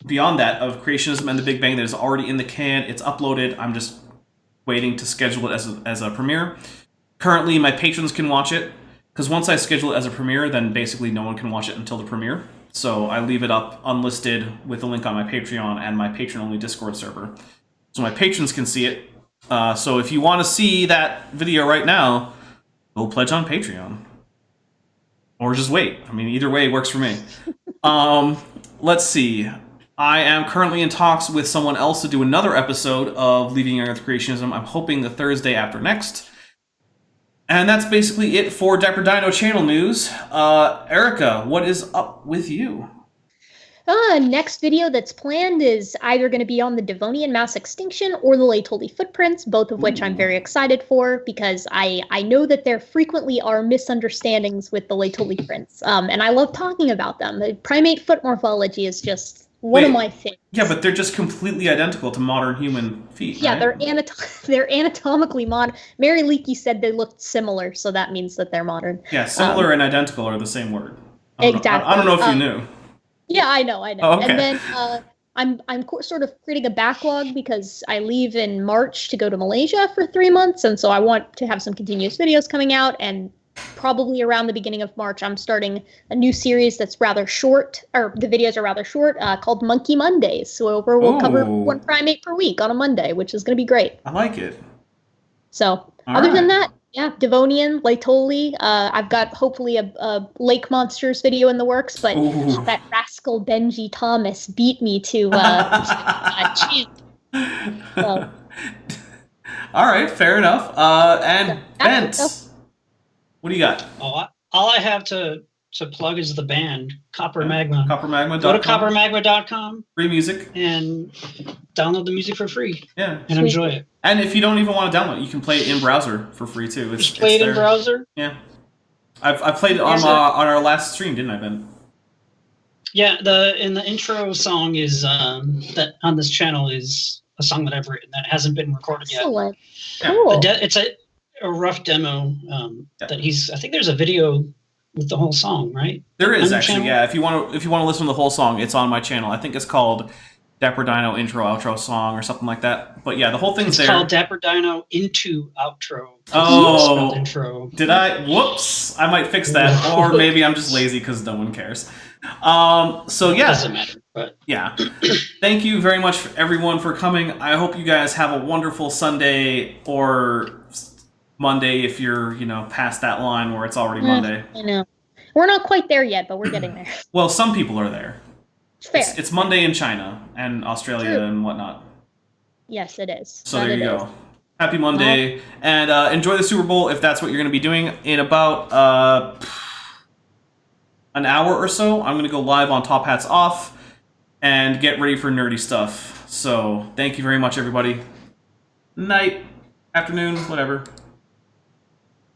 Beyond that, of Creationism and the Big Bang that is already in the can. It's uploaded. I'm just waiting to schedule it as a premiere. Currently, my patrons can watch it, because once I schedule it as a premiere, then basically no one can watch it until the premiere. So I leave it up unlisted with a link on my Patreon and my patron-only Discord server. So my patrons can see it. So if you want to see that video right now, go pledge on Patreon. Or just wait. I mean, either way works for me. Let's see. I am currently in talks with someone else to do another episode of Leaving Young Earth Creationism. I'm hoping the Thursday after next. And that's basically it for Dapper Dino channel news. Erica, what is up with you? Next video that's planned is either going to be on the Devonian mass extinction or the Laetoli footprints, both of which I'm very excited for because I know that there frequently are misunderstandings with the Laetoli prints, and I love talking about them. The primate foot morphology is just one of my things. Yeah, but they're just completely identical to modern human feet, Yeah, right? they're anatomically modern. Mary Leakey said they looked similar, so that means that they're modern. Yeah, similar and identical are the same word. Exactly. I don't know if you knew. Yeah, I know. Oh, okay. And then I'm sort of creating a backlog because I leave in March to go to Malaysia for 3 months, and so I want to have some continuous videos coming out. And probably around the beginning of March, I'm starting a new series that's rather short, or the videos are rather short, called Monkey Mondays. So where we'll cover one primate per week on a Monday, which is going to be great. I like it. So other than that, yeah, Devonian, Laetoli. I've got hopefully a Lake Monsters video in the works, but that rascal Benji Thomas beat me to cheat. So. All right, fair enough. And Bent, what do you got? Oh, all I have to plug is the band Copper Magma. CopperMagma.com. Go to coppermagma.com. Free music. And download the music for free. Yeah. And enjoy it. And if you don't even want to download it, you can play it in browser for free too. Just play it in browser? Yeah. I played it on our last stream, didn't I, Ben? Yeah, the intro song is that on this channel is a song that I've written that hasn't been recorded yet. Excellent. Cool. It's a rough that I think there's a video with the whole song, right? There is actually, yeah. If you want to listen to the whole song, it's on my channel. I think it's called Dapper Dino Intro Outro Song or something like that. But yeah, the whole thing's there. It's called Dapper Dino Into Outro. Oh, intro. Did I? Whoops! I might fix that, or maybe I'm just lazy because no one cares. So yeah, doesn't matter. But yeah, thank you very much everyone for coming. I hope you guys have a wonderful Sunday or Monday if you're past that line where it's already Monday. I know. We're not quite there yet, but we're getting there. Well, some people are there. Fair. It's Monday in China and Australia and whatnot. Yes, it is. So there you go. Happy Monday. And enjoy the Super Bowl if that's what you're going to be doing. In about an hour or so, I'm going to go live on Top Hats Off and get ready for nerdy stuff. So thank you very much, everybody. Night, afternoon, whatever.